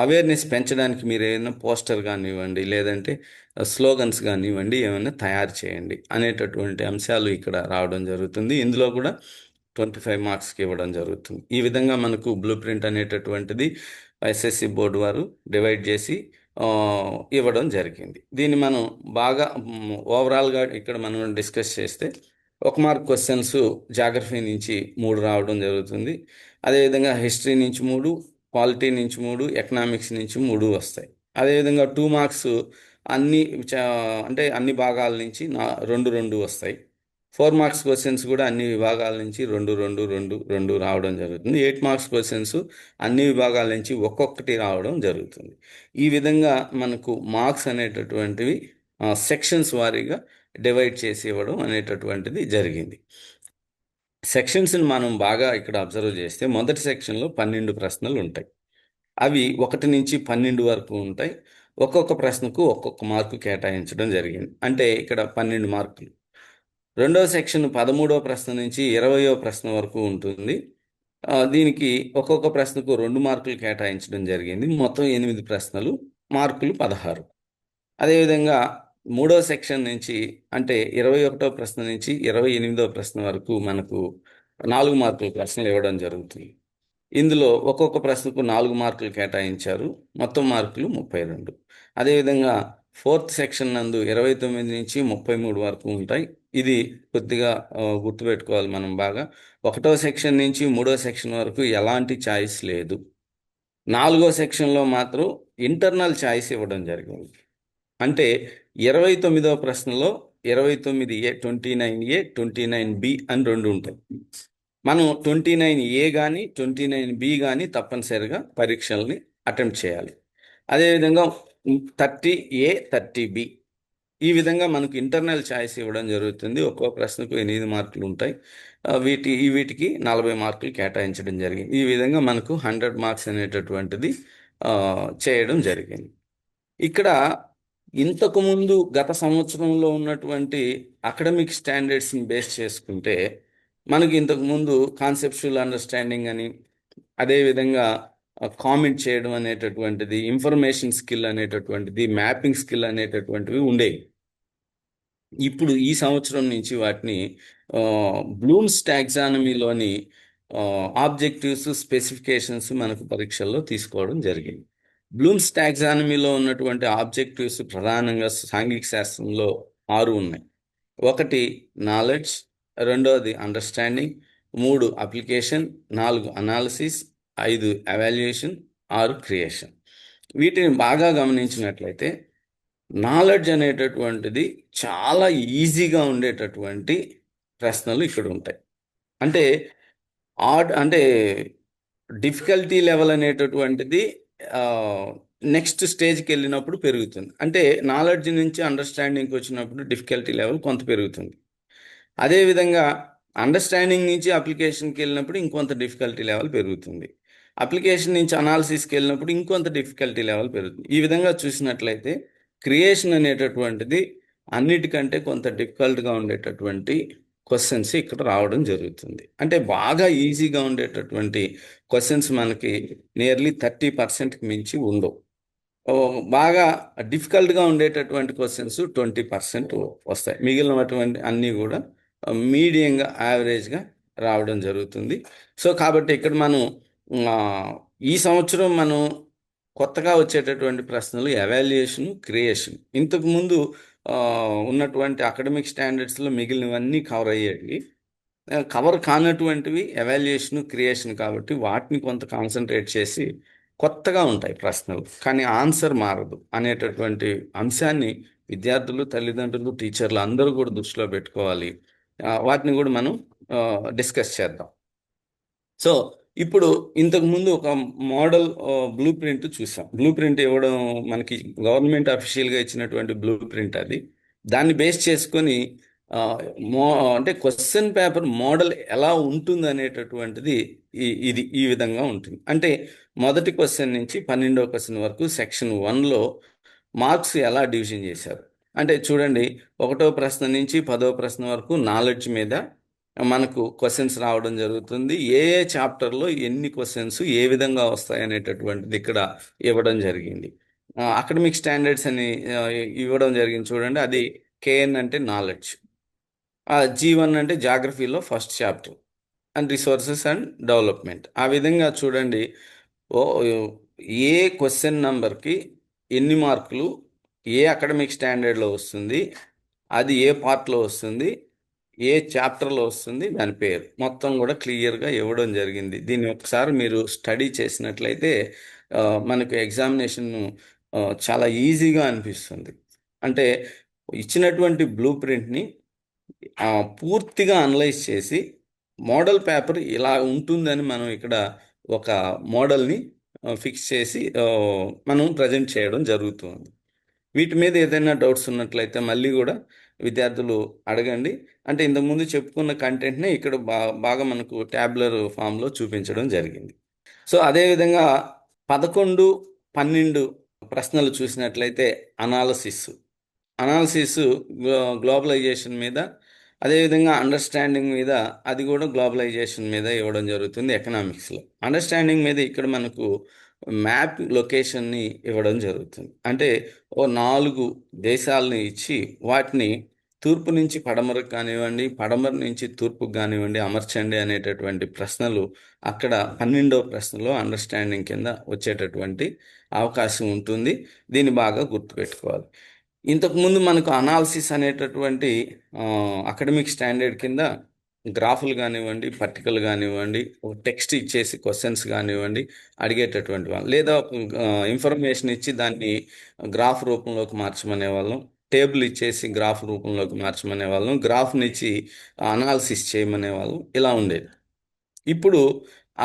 Speaker 2: అవేర్నెస్ పెంచడానికి మీరు ఏదైనా పోస్టర్ కానివ్వండి, లేదంటే స్లోగన్స్ కానివ్వండి, ఏమైనా తయారు చేయండి అనేటటువంటి అంశాలు ఇక్కడ రావడం జరుగుతుంది. ఇందులో కూడా 25 మార్క్స్కి ఇవ్వడం జరుగుతుంది. ఈ విధంగా మనకు బ్లూ ప్రింట్ అనేటటువంటిది ఎస్ఎస్సి బోర్డు వారు డివైడ్ చేసి ఆ, ఇవ్వడం జరిగింది. దీన్ని మనం బాగా ఓవరాల్గా ఇక్కడ మనం డిస్కస్ చేస్తే 1 మార్క్ క్వశ్చన్స్ జాగ్రఫీ నుంచి 3 రావడం జరుగుతుంది. అదేవిధంగా హిస్టరీ నుంచి 3, పాలిటీ నుంచి 3, ఎకనామిక్స్ నుంచి 3 వస్తాయి. అదేవిధంగా 2 మార్క్స్ అన్ని అంటే అన్ని భాగాల నుంచి 2 2 వస్తాయి. 4 మార్క్స్ క్వశ్చన్స్ కూడా అన్ని విభాగాల నుంచి 2 2 2 2 రావడం జరుగుతుంది. 8 మార్క్స్ క్వశ్చన్స్ అన్ని విభాగాల నుంచి ఒక్కొక్కటి రావడం జరుగుతుంది. ఈ విధంగా మనకు మార్క్స్ అనేటటువంటివి సెక్షన్స్ వారీగా డివైడ్ చేసి ఇవ్వడం అనేటటువంటిది జరిగింది. సెక్షన్స్ని మనం బాగా ఇక్కడ అబ్జర్వ్ చేస్తే మొదటి సెక్షన్లో 12 ప్రశ్నలు ఉంటాయి. అవి 1 నుంచి 12 వరకు ఉంటాయి. ఒక్కొక్క ప్రశ్నకు ఒక్కొక్క మార్కు కేటాయించడం జరిగింది. అంటే ఇక్కడ 12 మార్కులు. రెండవ సెక్షన్ 13వ ప్రశ్న నుంచి 20వ ప్రశ్న వరకు ఉంటుంది. దీనికి ఒక్కొక్క ప్రశ్నకు 2 మార్కులు కేటాయించడం జరిగింది. మొత్తం 8 ప్రశ్నలు, మార్కులు 16. అదేవిధంగా మూడో సెక్షన్ నుంచి, అంటే 21వ ప్రశ్న నుంచి 28వ ప్రశ్న వరకు మనకు 4 మార్కుల ప్రశ్నలు ఇవ్వడం జరుగుతుంది. ఇందులో ఒక్కొక్క ప్రశ్నకు 4 మార్కులు కేటాయించారు. మొత్తం మార్కులు 32. అదేవిధంగా 4th సెక్షన్ నందు 29 నుంచి 33 వరకు ఉంటాయి. ఇది కొద్దిగా గుర్తుపెట్టుకోవాలి మనం బాగా. 1వ సెక్షన్ నుంచి 3వ సెక్షన్ వరకు ఎలాంటి చాయిస్ లేదు. 4వ సెక్షన్లో మాత్రం ఇంటర్నల్ ఛాయిస్ ఇవ్వడం జరిగింది. అంటే 29వ ప్రశ్నలో 29A, 29A, 29B అని రెండు ఉంటాయి. మనం 29A కానీ 29B కానీ తప్పనిసరిగా పరీక్షల్ని అటెంప్ట్ చేయాలి. అదేవిధంగా 30A, 30B ఈ విధంగా మనకు ఇంటర్నల్ ఛాయిస్ ఇవ్వడం జరుగుతుంది. ఒక్కో ప్రశ్నకు 8 మార్కులు ఉంటాయి. వీటికి 40 మార్కులు కేటాయించడం జరిగింది. ఈ విధంగా మనకు 100 మార్క్స్ అనేటటువంటిది చేయడం జరిగింది. ఇక్కడ ఇంతకు ముందు గత సంవత్సరంలో ఉన్నటువంటి అకాడమిక్ స్టాండర్డ్స్ని బేస్ చేసుకుంటే మనకి ఇంతకు ముందు కాన్సెప్చువల్ అండర్స్టాండింగ్ అని, అదేవిధంగా కామెంట్ చేయడం అనేటటువంటిది, ఇన్ఫర్మేషన్ స్కిల్ అనేటటువంటిది, మ్యాపింగ్ స్కిల్ అనేటటువంటివి ఉండేవి. ఇప్పుడు ఈ సంవత్సరం నుంచి వాటిని బ్లూమ్స్ టాక్సానమీలోని ఆబ్జెక్టివ్స్, స్పెసిఫికేషన్స్ మనకు పరీక్షల్లో తీసుకోవడం జరిగింది. బ్లూమ్స్ టాక్సానమీలో ఉన్నటువంటి ఆబ్జెక్టివ్స్ ప్రధానంగా సాంఘిక శాస్త్రంలో 6 ఉన్నాయి. 1 నాలెడ్జ్, 2ది understanding, 3 application, 4 analysis, 5 evaluation, 6 creation. వీటిని బాగా గమనించినట్లయితే నాలెడ్జ్ అనేటటువంటిది చాలా ఈజీగా ఉండేటటువంటి ప్రశ్నలు ఇక్కడ ఉంటాయి. అంటే అంటే డిఫికల్టీ లెవెల్ అనేటటువంటిది నెక్స్ట్ స్టేజ్కి వెళ్ళినప్పుడు పెరుగుతుంది. అంటే నాలెడ్జ్ నుంచి అండర్స్టాండింగ్కి వచ్చినప్పుడు డిఫికల్టీ లెవెల్ కొంత పెరుగుతుంది. అదేవిధంగా అండర్స్టాండింగ్ నుంచి అప్లికేషన్కి వెళ్ళినప్పుడు ఇంకొంత డిఫికల్టీ లెవెల్ పెరుగుతుంది. అప్లికేషన్ నుంచి అనాలిసిస్కి వెళ్ళినప్పుడు ఇంకొంత డిఫికల్టీ లెవెల్ పెరుగుతుంది. ఈ విధంగా చూసినట్లయితే క్రియేషన్ అనేటటువంటిది అన్నిటికంటే కొంత డిఫికల్ట్గా ఉండేటటువంటి క్వశ్చన్స్ ఇక్కడ రావడం జరుగుతుంది. అంటే బాగా ఈజీగా ఉండేటటువంటి క్వశ్చన్స్ మనకి నియర్లీ 30%కి మించి ఉండవు. బాగా డిఫికల్ట్గా ఉండేటటువంటి క్వశ్చన్స్ 20% వస్తాయి. మిగిలినటువంటి అన్నీ కూడా మీడియంగా, యావరేజ్గా రావడం జరుగుతుంది. సో కాబట్టి ఇక్కడ మనం ఈ సంవత్సరం మనం కొత్తగా వచ్చేటటువంటి ప్రశ్నలు ఎవాల్యుయేషన్, క్రియేషన్. ఇంతకుముందు ఉన్నటువంటి అకాడమిక్ స్టాండర్డ్స్లో మిగిలినవన్నీ కవర్ అయ్యేవి. కవర్ కానటువంటివి ఎవాల్యుయేషన్, క్రియేషన్ కాబట్టి వాటిని కొంత కాన్సన్ట్రేట్ చేసి కొత్తగా ఉంటాయి ప్రశ్నలు, కానీ ఆన్సర్ మారదు అనేటటువంటి అంశాన్ని విద్యార్థులు, తల్లిదండ్రులు, టీచర్లు అందరూ కూడా దృష్టిలో పెట్టుకోవాలి. వాటిని కూడా మనం డిస్కస్ చేద్దాం. సో ఇప్పుడు ఇంతకుముందు ఒక మోడల్ బ్లూ ప్రింట్ చూసాం. బ్లూ ప్రింట్ ఇవ్వడం మనకి గవర్నమెంట్ అఫీషియల్గా ఇచ్చినటువంటి బ్లూ ప్రింట్ అది. దాన్ని బేస్ చేసుకొని అంటే క్వశ్చన్ పేపర్ మోడల్ ఎలా ఉంటుంది అనేటటువంటిది ఈ విధంగా ఉంటుంది. అంటే మొదటి క్వశ్చన్ నుంచి 12వ క్వశ్చన్ వరకు సెక్షన్ 1లో మార్క్స్ ఎలా డివిజన్ చేశారు అంటే చూడండి, 1వ ప్రశ్న నుంచి 10వ ప్రశ్న వరకు నాలెడ్జ్ మీద మనకు క్వశ్చన్స్ రావడం జరుగుతుంది. ఏ చాప్టర్లో ఎన్ని క్వశ్చన్స్ ఏ విధంగా వస్తాయి అనేటటువంటిది ఇక్కడ ఇవ్వడం జరిగింది. అకాడమిక్ స్టాండర్డ్స్ అని ఇవ్వడం జరిగింది చూడండి. అది కేఎన్ అంటే నాలెడ్జ్, G1 అంటే జాగ్రఫీలో first chapter and resources and development. ఆ విధంగా చూడండి, ఏ క్వశ్చన్ నంబర్కి ఎన్ని మార్కులు ఏ అకాడమిక్ స్టాండర్డ్లో వస్తుంది, అది ఏ పార్ట్లో వస్తుంది, ఏ చాప్టర్లో వస్తుంది, దాని పేరు మొత్తం కూడా క్లియర్గా ఇవ్వడం జరిగింది. దీన్ని ఒకసారి మీరు స్టడీ చేసినట్లయితే మనకు ఎగ్జామినేషన్ చాలా ఈజీగా అనిపిస్తుంది. అంటే ఇచ్చినటువంటి బ్లూ ప్రింట్ని పూర్తిగా అనలైజ్ చేసి మోడల్ పేపర్ ఇలా ఉంటుందని మనం ఇక్కడ ఒక మోడల్ని ఫిక్స్ చేసి మనం ప్రజెంట్ చేయడం జరుగుతుంది. వీటి మీద ఏదైనా డౌట్స్ ఉన్నట్లయితే మళ్ళీ కూడా విద్యార్థులు అడగండి. అంటే ఇంతకుముందు చెప్పుకున్న కంటెంట్నే ఇక్కడ బాగా మనకు ట్యాబులర్ ఫామ్లో చూపించడం జరిగింది. సో అదేవిధంగా 11, 12 ప్రశ్నలు చూసినట్లయితే అనాలసిస్ గ్లోబలైజేషన్ మీద, అదేవిధంగా అండర్స్టాండింగ్ మీద, అది కూడా గ్లోబలైజేషన్ మీద ఇవ్వడం జరుగుతుంది ఎకనామిక్స్లో. అండర్స్టాండింగ్ మీద ఇక్కడ మనకు మ్యాప్ లొకేషన్ని ఇవ్వడం జరుగుతుంది. అంటే 4 దేశాలని ఇచ్చి వాటిని తూర్పు నుంచి పడమరకు కానివ్వండి, పడమర నుంచి తూర్పుకు కానివ్వండి అమర్చండి అనేటటువంటి ప్రశ్నలు అక్కడ 12వ ప్రశ్నలో అండర్స్టాండింగ్ కింద వచ్చేటటువంటి అవకాశం ఉంటుంది. దీన్ని బాగా గుర్తుపెట్టుకోవాలి. ఇంతకుముందు మనకు అనాలిసిస్ అనేటటువంటి అకాడమిక్ స్టాండర్డ్ కింద గ్రాఫులు కానివ్వండి, పట్టికలు కానివ్వండి, ఒక టెక్స్ట్ ఇచ్చేసి క్వశ్చన్స్ కానివ్వండి అడిగేటటువంటి వాళ్ళు, లేదా ఇన్ఫర్మేషన్ ఇచ్చి దాన్ని గ్రాఫ్ రూపంలోకి మార్చమనే వాళ్ళం, టేబుల్ ఇచ్చేసి గ్రాఫ్ రూపంలోకి మార్చమనే వాళ్ళం, గ్రాఫ్ని ఇచ్చి అనాలిసిస్ చేయమనే వాళ్ళం, ఇలా ఉండేది. ఇప్పుడు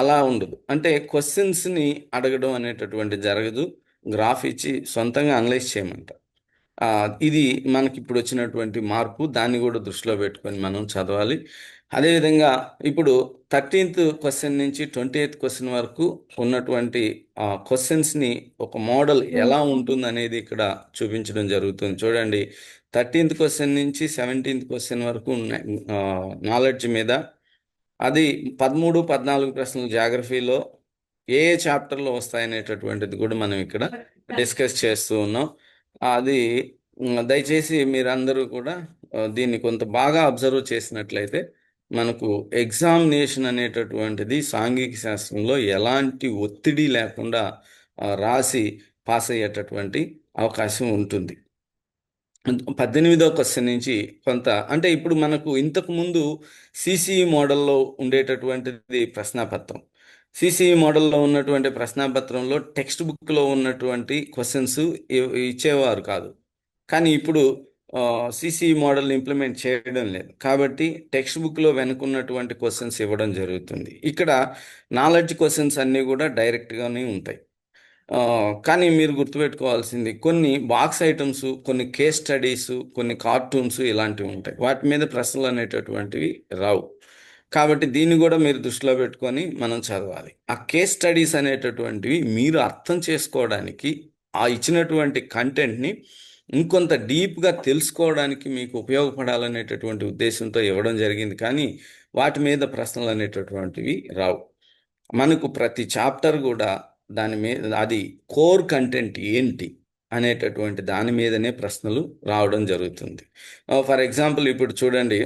Speaker 2: అలా ఉండదు. అంటే క్వశ్చన్స్ని అడగడం అనేటటువంటి జరగదు, గ్రాఫ్ ఇచ్చి సొంతంగా అనలైజ్ చేయమంటారు. ఇది మనకి ఇప్పుడు వచ్చినటువంటి మార్పు. దాన్ని కూడా దృష్టిలో పెట్టుకొని మనం చదవాలి. అదేవిధంగా ఇప్పుడు 13th క్వశ్చన్ నుంచి 28th క్వశ్చన్ వరకు ఉన్నటువంటి క్వశ్చన్స్ని ఒక మోడల్ ఎలా ఉంటుంది అనేది ఇక్కడ చూపించడం జరుగుతుంది. చూడండి, 13th క్వశ్చన్ నుంచి 17th క్వశ్చన్ వరకు నాలెడ్జ్ మీద, అది 13, 14 ప్రశ్నలు జాగ్రఫీలో ఏ ఏ చాప్టర్లో వస్తాయనేటటువంటిది కూడా మనం ఇక్కడ డిస్కస్ చేస్తూ ఉన్నాం. అది దయచేసి మీరందరూ కూడా దీన్ని కొంత బాగా అబ్జర్వ్ చేసినట్లయితే మనకు ఎగ్జామినేషన్ అనేటటువంటిది సాంఘిక శాస్త్రంలో ఎలాంటి ఒత్తిడి లేకుండా రాసి పాస్ అయ్యేటటువంటి అవకాశం ఉంటుంది. 18వ క్వశ్చన్ నుంచి కొంత, అంటే ఇప్పుడు మనకు ఇంతకు ముందు సిసిఈ మోడల్లో ఉండేటటువంటిది ప్రశ్నాపత్రం. సిసిఈ మోడల్లో ఉన్నటువంటి ప్రశ్నాపత్రంలో టెక్స్ట్ బుక్లో ఉన్నటువంటి క్వశ్చన్స్ ఇచ్చేవారు కాదు. కానీ ఇప్పుడు సిసిఈ మోడల్ని ఇంప్లిమెంట్ చేయడం లేదు, కాబట్టి టెక్స్ట్ బుక్లో వెనుకున్నటువంటి క్వశ్చన్స్ ఇవ్వడం జరుగుతుంది. ఇక్కడ నాలెడ్జ్ క్వశ్చన్స్ అన్నీ కూడా డైరెక్ట్గానే ఉంటాయి. కానీ మీరు గుర్తుపెట్టుకోవాల్సింది, కొన్ని బాక్స్ ఐటమ్స్, కొన్ని కేస్ స్టడీస్, కొన్ని కార్టూన్స్ ఇలాంటివి ఉంటాయి. వాటి మీద ప్రశ్నలు అనేటటువంటివి రావు. కాబట్టి దీన్ని కూడా మీరు దృష్టిలో పెట్టుకొని మనం చదవాలి. ఆ కేస్ స్టడీస్ అనేటటువంటివి మీరు అర్థం చేసుకోవడానికి, ఆ ఇచ్చినటువంటి కంటెంట్ని ఇంకొంత డీప్గా తెలుసుకోవడానికి మీకు ఉపయోగపడాలనేటటువంటి ఉద్దేశంతో ఇవ్వడం జరిగింది. కానీ వాటి మీద ప్రశ్నలు అనేటటువంటివి రావు. మనకు ప్రతి చాప్టర్ కూడా దాని మీద, అది కోర్ కంటెంట్ ఏంటి అనేటటువంటి దాని మీదనే ప్రశ్నలు రావడం జరుగుతుంది. ఫర్ ఎగ్జాంపుల్ ఇప్పుడు చూడండి,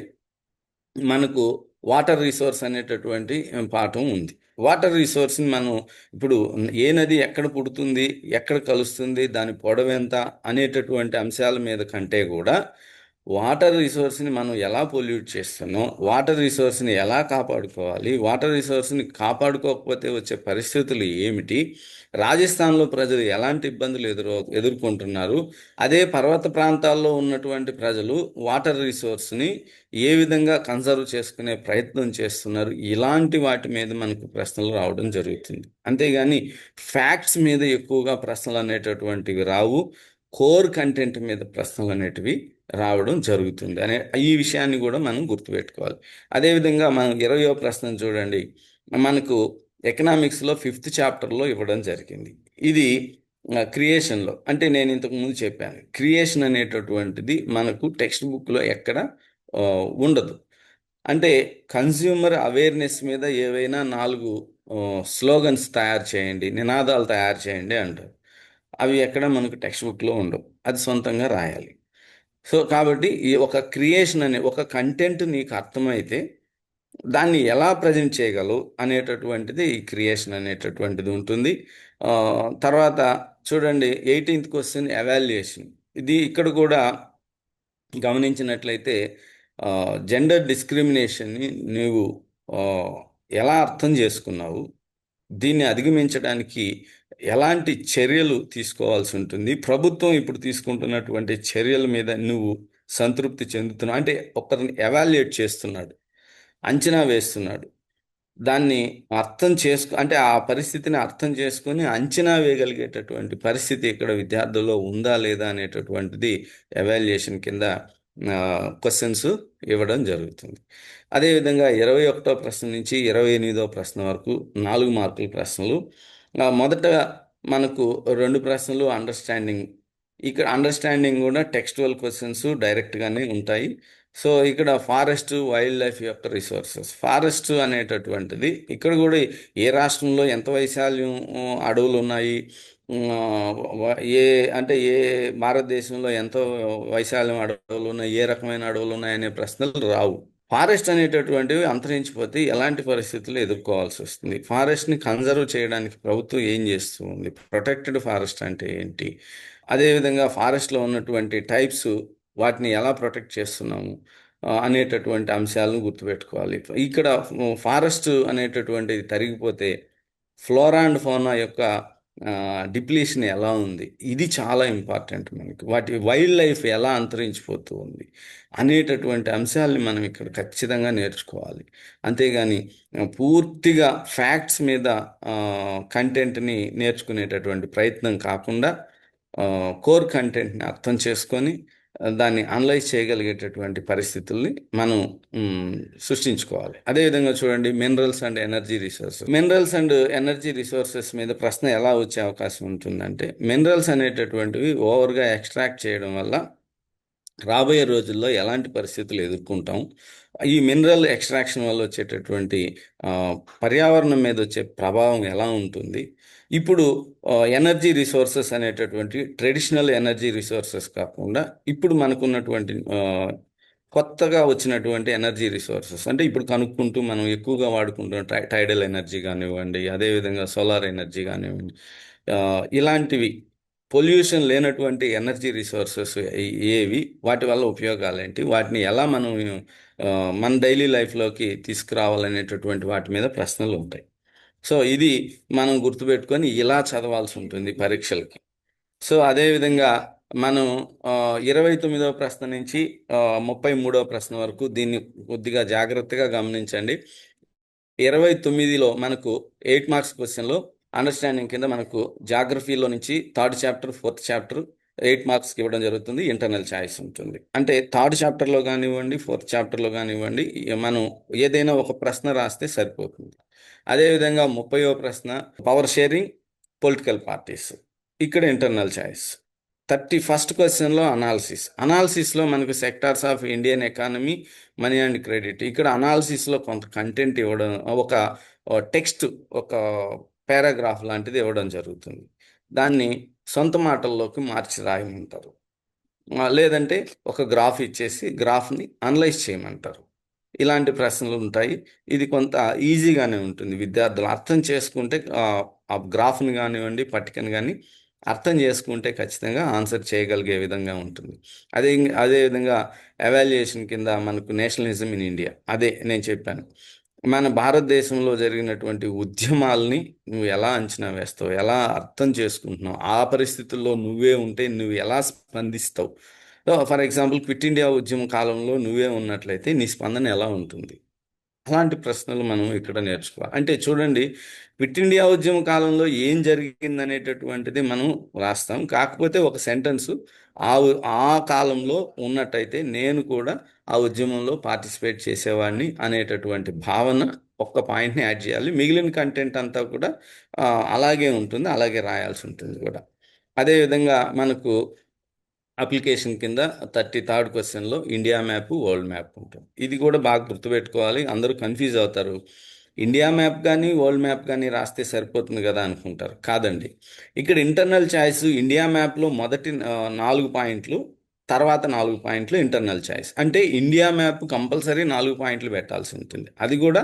Speaker 2: మనకు వాటర్ రిసోర్స్ అనేటటువంటి పాఠం ఉంది. వాటర్ రిసోర్స్ని మనం ఇప్పుడు ఏ నది ఎక్కడ పుడుతుంది, ఎక్కడ కలుస్తుంది, దాని పొడవు ఎంత అనేటటువంటి అంశాల మీద కంటే కూడా వాటర్ రిసోర్స్ని మనం ఎలా పొల్యూట్ చేస్తున్నాం, వాటర్ రిసోర్స్ని ఎలా కాపాడుకోవాలి, వాటర్ రిసోర్స్ని కాపాడుకోకపోతే వచ్చే పరిస్థితులు ఏమిటి, రాజస్థాన్లో ప్రజలు ఎలాంటి ఇబ్బందులు ఎదుర్కొంటున్నారు, అదే పర్వత ప్రాంతాల్లో ఉన్నటువంటి ప్రజలు వాటర్ రిసోర్స్ని ఏ విధంగా కన్సర్వ్ చేసుకునే ప్రయత్నం చేస్తున్నారు, ఇలాంటి వాటి మీద మనకు ప్రశ్నలు రావడం జరుగుతుంది. అంతేగాని ఫ్యాక్ట్స్ మీద ఎక్కువగా ప్రశ్నలు అనేటటువంటివి రావు, కోర్ కంటెంట్ మీద ప్రశ్నలు అనేటివి రావడం జరుగుతుంది అనే ఈ విషయాన్ని కూడా మనం గుర్తుపెట్టుకోవాలి. అదేవిధంగా మనం 20వ ప్రశ్న చూడండి, మనకు ఎకనామిక్స్లో 5th చాప్టర్లో ఇవ్వడం జరిగింది. ఇది క్రియేషన్లో, అంటే నేను ఇంతకు ముందు చెప్పాను, క్రియేషన్ అనేటటువంటిది మనకు టెక్స్ట్ బుక్లో ఎక్కడ ఉండదు. అంటే కన్స్యూమర్ అవేర్నెస్ మీద ఏవైనా 4 స్లోగన్స్ తయారు చేయండి, నినాదాలు తయారు చేయండి అంటారు. అవి ఎక్కడ మనకు టెక్స్ట్ బుక్లో ఉండవు, అది సొంతంగా రాయాలి. సో కాబట్టి ఈ ఒక క్రియేషన్ అనే ఒక కంటెంట్ నీకు అర్థమైతే దాన్ని ఎలా ప్రజెంట్ చేయగలవు అనేటటువంటిది ఈ క్రియేషన్ అనేటటువంటిది ఉంటుంది. తర్వాత చూడండి, 18th క్వశ్చన్ ఎవాల్యుయేషన్. ఇది ఇక్కడ కూడా గమనించినట్లయితే జెండర్ డిస్క్రిమినేషన్ని నువ్వు ఎలా అర్థం చేసుకున్నావు, దీన్ని అధిగమించడానికి ఎలాంటి చర్యలు తీసుకోవాల్సి ఉంటుంది, ప్రభుత్వం ఇప్పుడు తీసుకుంటున్నటువంటి చర్యల మీద నువ్వు సంతృప్తి చెందుతున్నావు, అంటే ఒకరిని ఎవాల్యుయేట్ చేస్తున్నాడు, అంచనా వేస్తున్నాడు, దాన్ని అర్థం అంటే ఆ పరిస్థితిని అర్థం చేసుకొని అంచనా వేయగలిగేటటువంటి పరిస్థితి ఇక్కడ విద్యార్థుల్లో ఉందా లేదా అనేటటువంటిది ఎవాల్యుయేషన్ కింద క్వశ్చన్స్ ఇవ్వడం జరుగుతుంది. అదేవిధంగా 21వ ప్రశ్న నుంచి 28వ ప్రశ్న వరకు 4 మార్కుల ప్రశ్నలు. మొదట మనకు 2 ప్రశ్నలు అండర్స్టాండింగ్. ఇక్కడ అండర్స్టాండింగ్ కూడా టెక్స్టువల్ క్వశ్చన్స్ డైరెక్ట్గానే ఉంటాయి. సో ఇక్కడ ఫారెస్ట్, వైల్డ్ లైఫ్ యొక్క రిసోర్సెస్. ఫారెస్ట్ అనేటటువంటిది ఇక్కడ కూడా ఏ రాష్ట్రంలో ఎంత వైశాల్యం అడవులు ఉన్నాయి, ఏ అంటే ఏ భారతదేశంలో ఎంత వైశాల్యం అడవులు ఉన్నాయి, ఏ రకమైన అడవులు ఉన్నాయనే ప్రశ్నలు రావు. ఫారెస్ట్ అనేటటువంటివి అంతరించిపోతే ఎలాంటి పరిస్థితులు ఎదుర్కోవాల్సి వస్తుంది, ఫారెస్ట్ని కన్జర్వ్ చేయడానికి ప్రభుత్వం ఏం చేస్తుంది, ప్రొటెక్టెడ్ ఫారెస్ట్ అంటే ఏంటి, అదేవిధంగా ఫారెస్ట్లో ఉన్నటువంటి టైప్స్, వాటిని ఎలా ప్రొటెక్ట్ చేస్తున్నాము, అనేటటువంటి అంశాలను గుర్తుపెట్టుకోవాలి. ఇక్కడ ఫారెస్ట్ అనేటటువంటిది తరిగిపోతే ఫ్లోరా అండ్ ఫౌనా యొక్క డిప్లీషన్ ఎలా ఉంది, ఇది చాలా ఇంపార్టెంట్ మనకి. వాటి వైల్డ్ లైఫ్ ఎలా అంతరించిపోతూ ఉంది అనేటటువంటి అంశాలని మనం ఇక్కడ ఖచ్చితంగా నేర్చుకోవాలి. అంతేగాని పూర్తిగా ఫ్యాక్ట్స్ మీద కంటెంట్ని నేర్చుకునేటటువంటి ప్రయత్నం కాకుండా కోర్ కంటెంట్ని అర్థం చేసుకొని దాన్ని అనలైజ్ చేయగలిగేటటువంటి పరిస్థితుల్ని మనం సృష్టించుకోవాలి. అదేవిధంగా చూడండి, మినరల్స్ అండ్ ఎనర్జీ రిసోర్సెస్ మీద ప్రశ్న ఎలా వచ్చే అవకాశం ఉంటుందంటే, మినరల్స్ అనేటటువంటివి ఓవర్గా ఎక్స్ట్రాక్ట్ చేయడం వల్ల రాబోయే రోజుల్లో ఎలాంటి పరిస్థితులు ఎదుర్కొంటాం, ఈ మినరల్ ఎక్స్ట్రాక్షన్ వల్ల వచ్చేటటువంటి ఆ, పర్యావరణం మీద వచ్చే ప్రభావం ఎలా ఉంటుంది. ఇప్పుడు ఎనర్జీ రిసోర్సెస్ అనేటటువంటి ట్రెడిషనల్ ఎనర్జీ రిసోర్సెస్ కాకుండా ఇప్పుడు మనకున్నటువంటి కొత్తగా వచ్చినటువంటి ఎనర్జీ రిసోర్సెస్, అంటే ఇప్పుడు కనుక్కుంటూ మనం ఎక్కువగా వాడుకుంటున్న టైడల్ ఎనర్జీ కానివ్వండి, అదేవిధంగా సోలార్ ఎనర్జీ కానివ్వండి, ఆ, ఇలాంటివి పొల్యూషన్ లేనటువంటి ఎనర్జీ రిసోర్సెస్ ఏవి, వాటి వల్ల ఉపయోగాలు ఏంటి, వాటిని ఎలా మనం ఆ, మన డైలీ లైఫ్లోకి తీసుకురావాలనేటటువంటి వాటి మీద ప్రశ్నలు ఉంటాయి. సో ఇది మనం గుర్తుపెట్టుకొని ఇలా చదవాల్సి ఉంటుంది పరీక్షలకి. సో అదేవిధంగా మనం 29వ ప్రశ్న నుంచి 33వ ప్రశ్న వరకు దీన్ని కొద్దిగా జాగ్రత్తగా గమనించండి. 29లో మనకు 8 మార్క్స్ క్వశ్చన్లో అండర్స్టాండింగ్ కింద మనకు జాగ్రఫీలో నుంచి థర్డ్ చాప్టర్, ఫోర్త్ చాప్టర్ 8 మార్క్స్కి ఇవ్వడం జరుగుతుంది. ఇంటర్నల్ ఛాయిస్ ఉంటుంది. అంటే థర్డ్ చాప్టర్లో కానివ్వండి, ఫోర్త్ చాప్టర్లో కానివ్వండి, మనం ఏదైనా ఒక ప్రశ్న రాస్తే సరిపోతుంది. అదేవిధంగా 30వ ప్రశ్న పవర్ షేరింగ్, పొలిటికల్ పార్టీస్, ఇక్కడ ఇంటర్నల్ ఛాయిస్. 31st క్వశ్చన్లో అనాలిసిస్లో మనకు sectors of Indian economy, money and credit, ఇక్కడ అనాలిసిస్లో కొంత కంటెంట్ ఇవ్వడం, ఒక టెక్స్ట్, ఒక పారాగ్రాఫ్ లాంటిది ఇవ్వడం జరుగుతుంది. దాన్ని సొంత మాటల్లోకి మార్చి రాయమంటారు. లేదంటే ఒక గ్రాఫ్ ఇచ్చేసి గ్రాఫ్ని అనలైజ్ చేయమంటారు. ఇలాంటి ప్రశ్నలు ఉంటాయి. ఇది కొంత ఈజీగానే ఉంటుంది. విద్యార్థులు అర్థం చేసుకుంటే ఆ గ్రాఫ్ని కానివ్వండి, పట్టికని కానీ అర్థం చేసుకుంటే ఖచ్చితంగా ఆన్సర్ చేయగలిగే విధంగా ఉంటుంది. అదేవిధంగా ఎవాల్యుయేషన్ కింద మనకు నేషనలిజం ఇన్ ఇండియా, అదే నేను చెప్పాను, మన భారతదేశంలో జరిగినటువంటి ఉద్యమాల్ని నువ్వు ఎలా అంచనా వేస్తావు, ఎలా అర్థం చేసుకుంటున్నావు, ఆ పరిస్థితుల్లో నువ్వే ఉంటే నువ్వు ఎలా స్పందిస్తావు. ఫర్ ఎగ్జాంపుల్ క్విట్ ఇండియా ఉద్యమ కాలంలో నువ్వే ఉన్నట్లయితే నీ స్పందన ఎలా ఉంటుంది, అలాంటి ప్రశ్నలు మనం ఇక్కడ నేర్చుకోవాలి. అంటే చూడండి, క్విట్ ఇండియా ఉద్యమ కాలంలో ఏం జరిగింది అనేటటువంటిది మనం రాస్తాం. కాకపోతే ఒక సెంటెన్స్ ఆ కాలంలో ఉన్నట్టయితే నేను కూడా ఆ ఉద్యమంలో పార్టిసిపేట్ చేసేవాడిని అనేటటువంటి భావన, ఒక్క పాయింట్ని యాడ్ చేయాలి. మిగిలిన కంటెంట్ అంతా కూడా అలాగే ఉంటుంది, అలాగే రాయాల్సి ఉంటుంది కూడా. అదేవిధంగా మనకు అప్లికేషన్ కింద 33rd క్వశ్చన్లో ఇండియా మ్యాప్, వరల్డ్ మ్యాప్ ఉంటుంది. ఇది కూడా బాగా గుర్తుపెట్టుకోవాలి. అందరూ కన్ఫ్యూజ్ అవుతారు. ఇండియా మ్యాప్ కానీ వరల్డ్ మ్యాప్ కానీ రాస్తే సరిపోతుంది కదా అనుకుంటారు. కాదండి. ఇక్కడ ఇంటర్నల్ ఛాయిస్ ఇండియా మ్యాప్లో మొదటి 4 పాయింట్లు, తర్వాత 4 పాయింట్లు ఇంటర్నల్ ఛాయిస్. అంటే ఇండియా మ్యాప్ కంపల్సరీ 4 పాయింట్లు పెట్టాల్సి ఉంటుంది. అది కూడా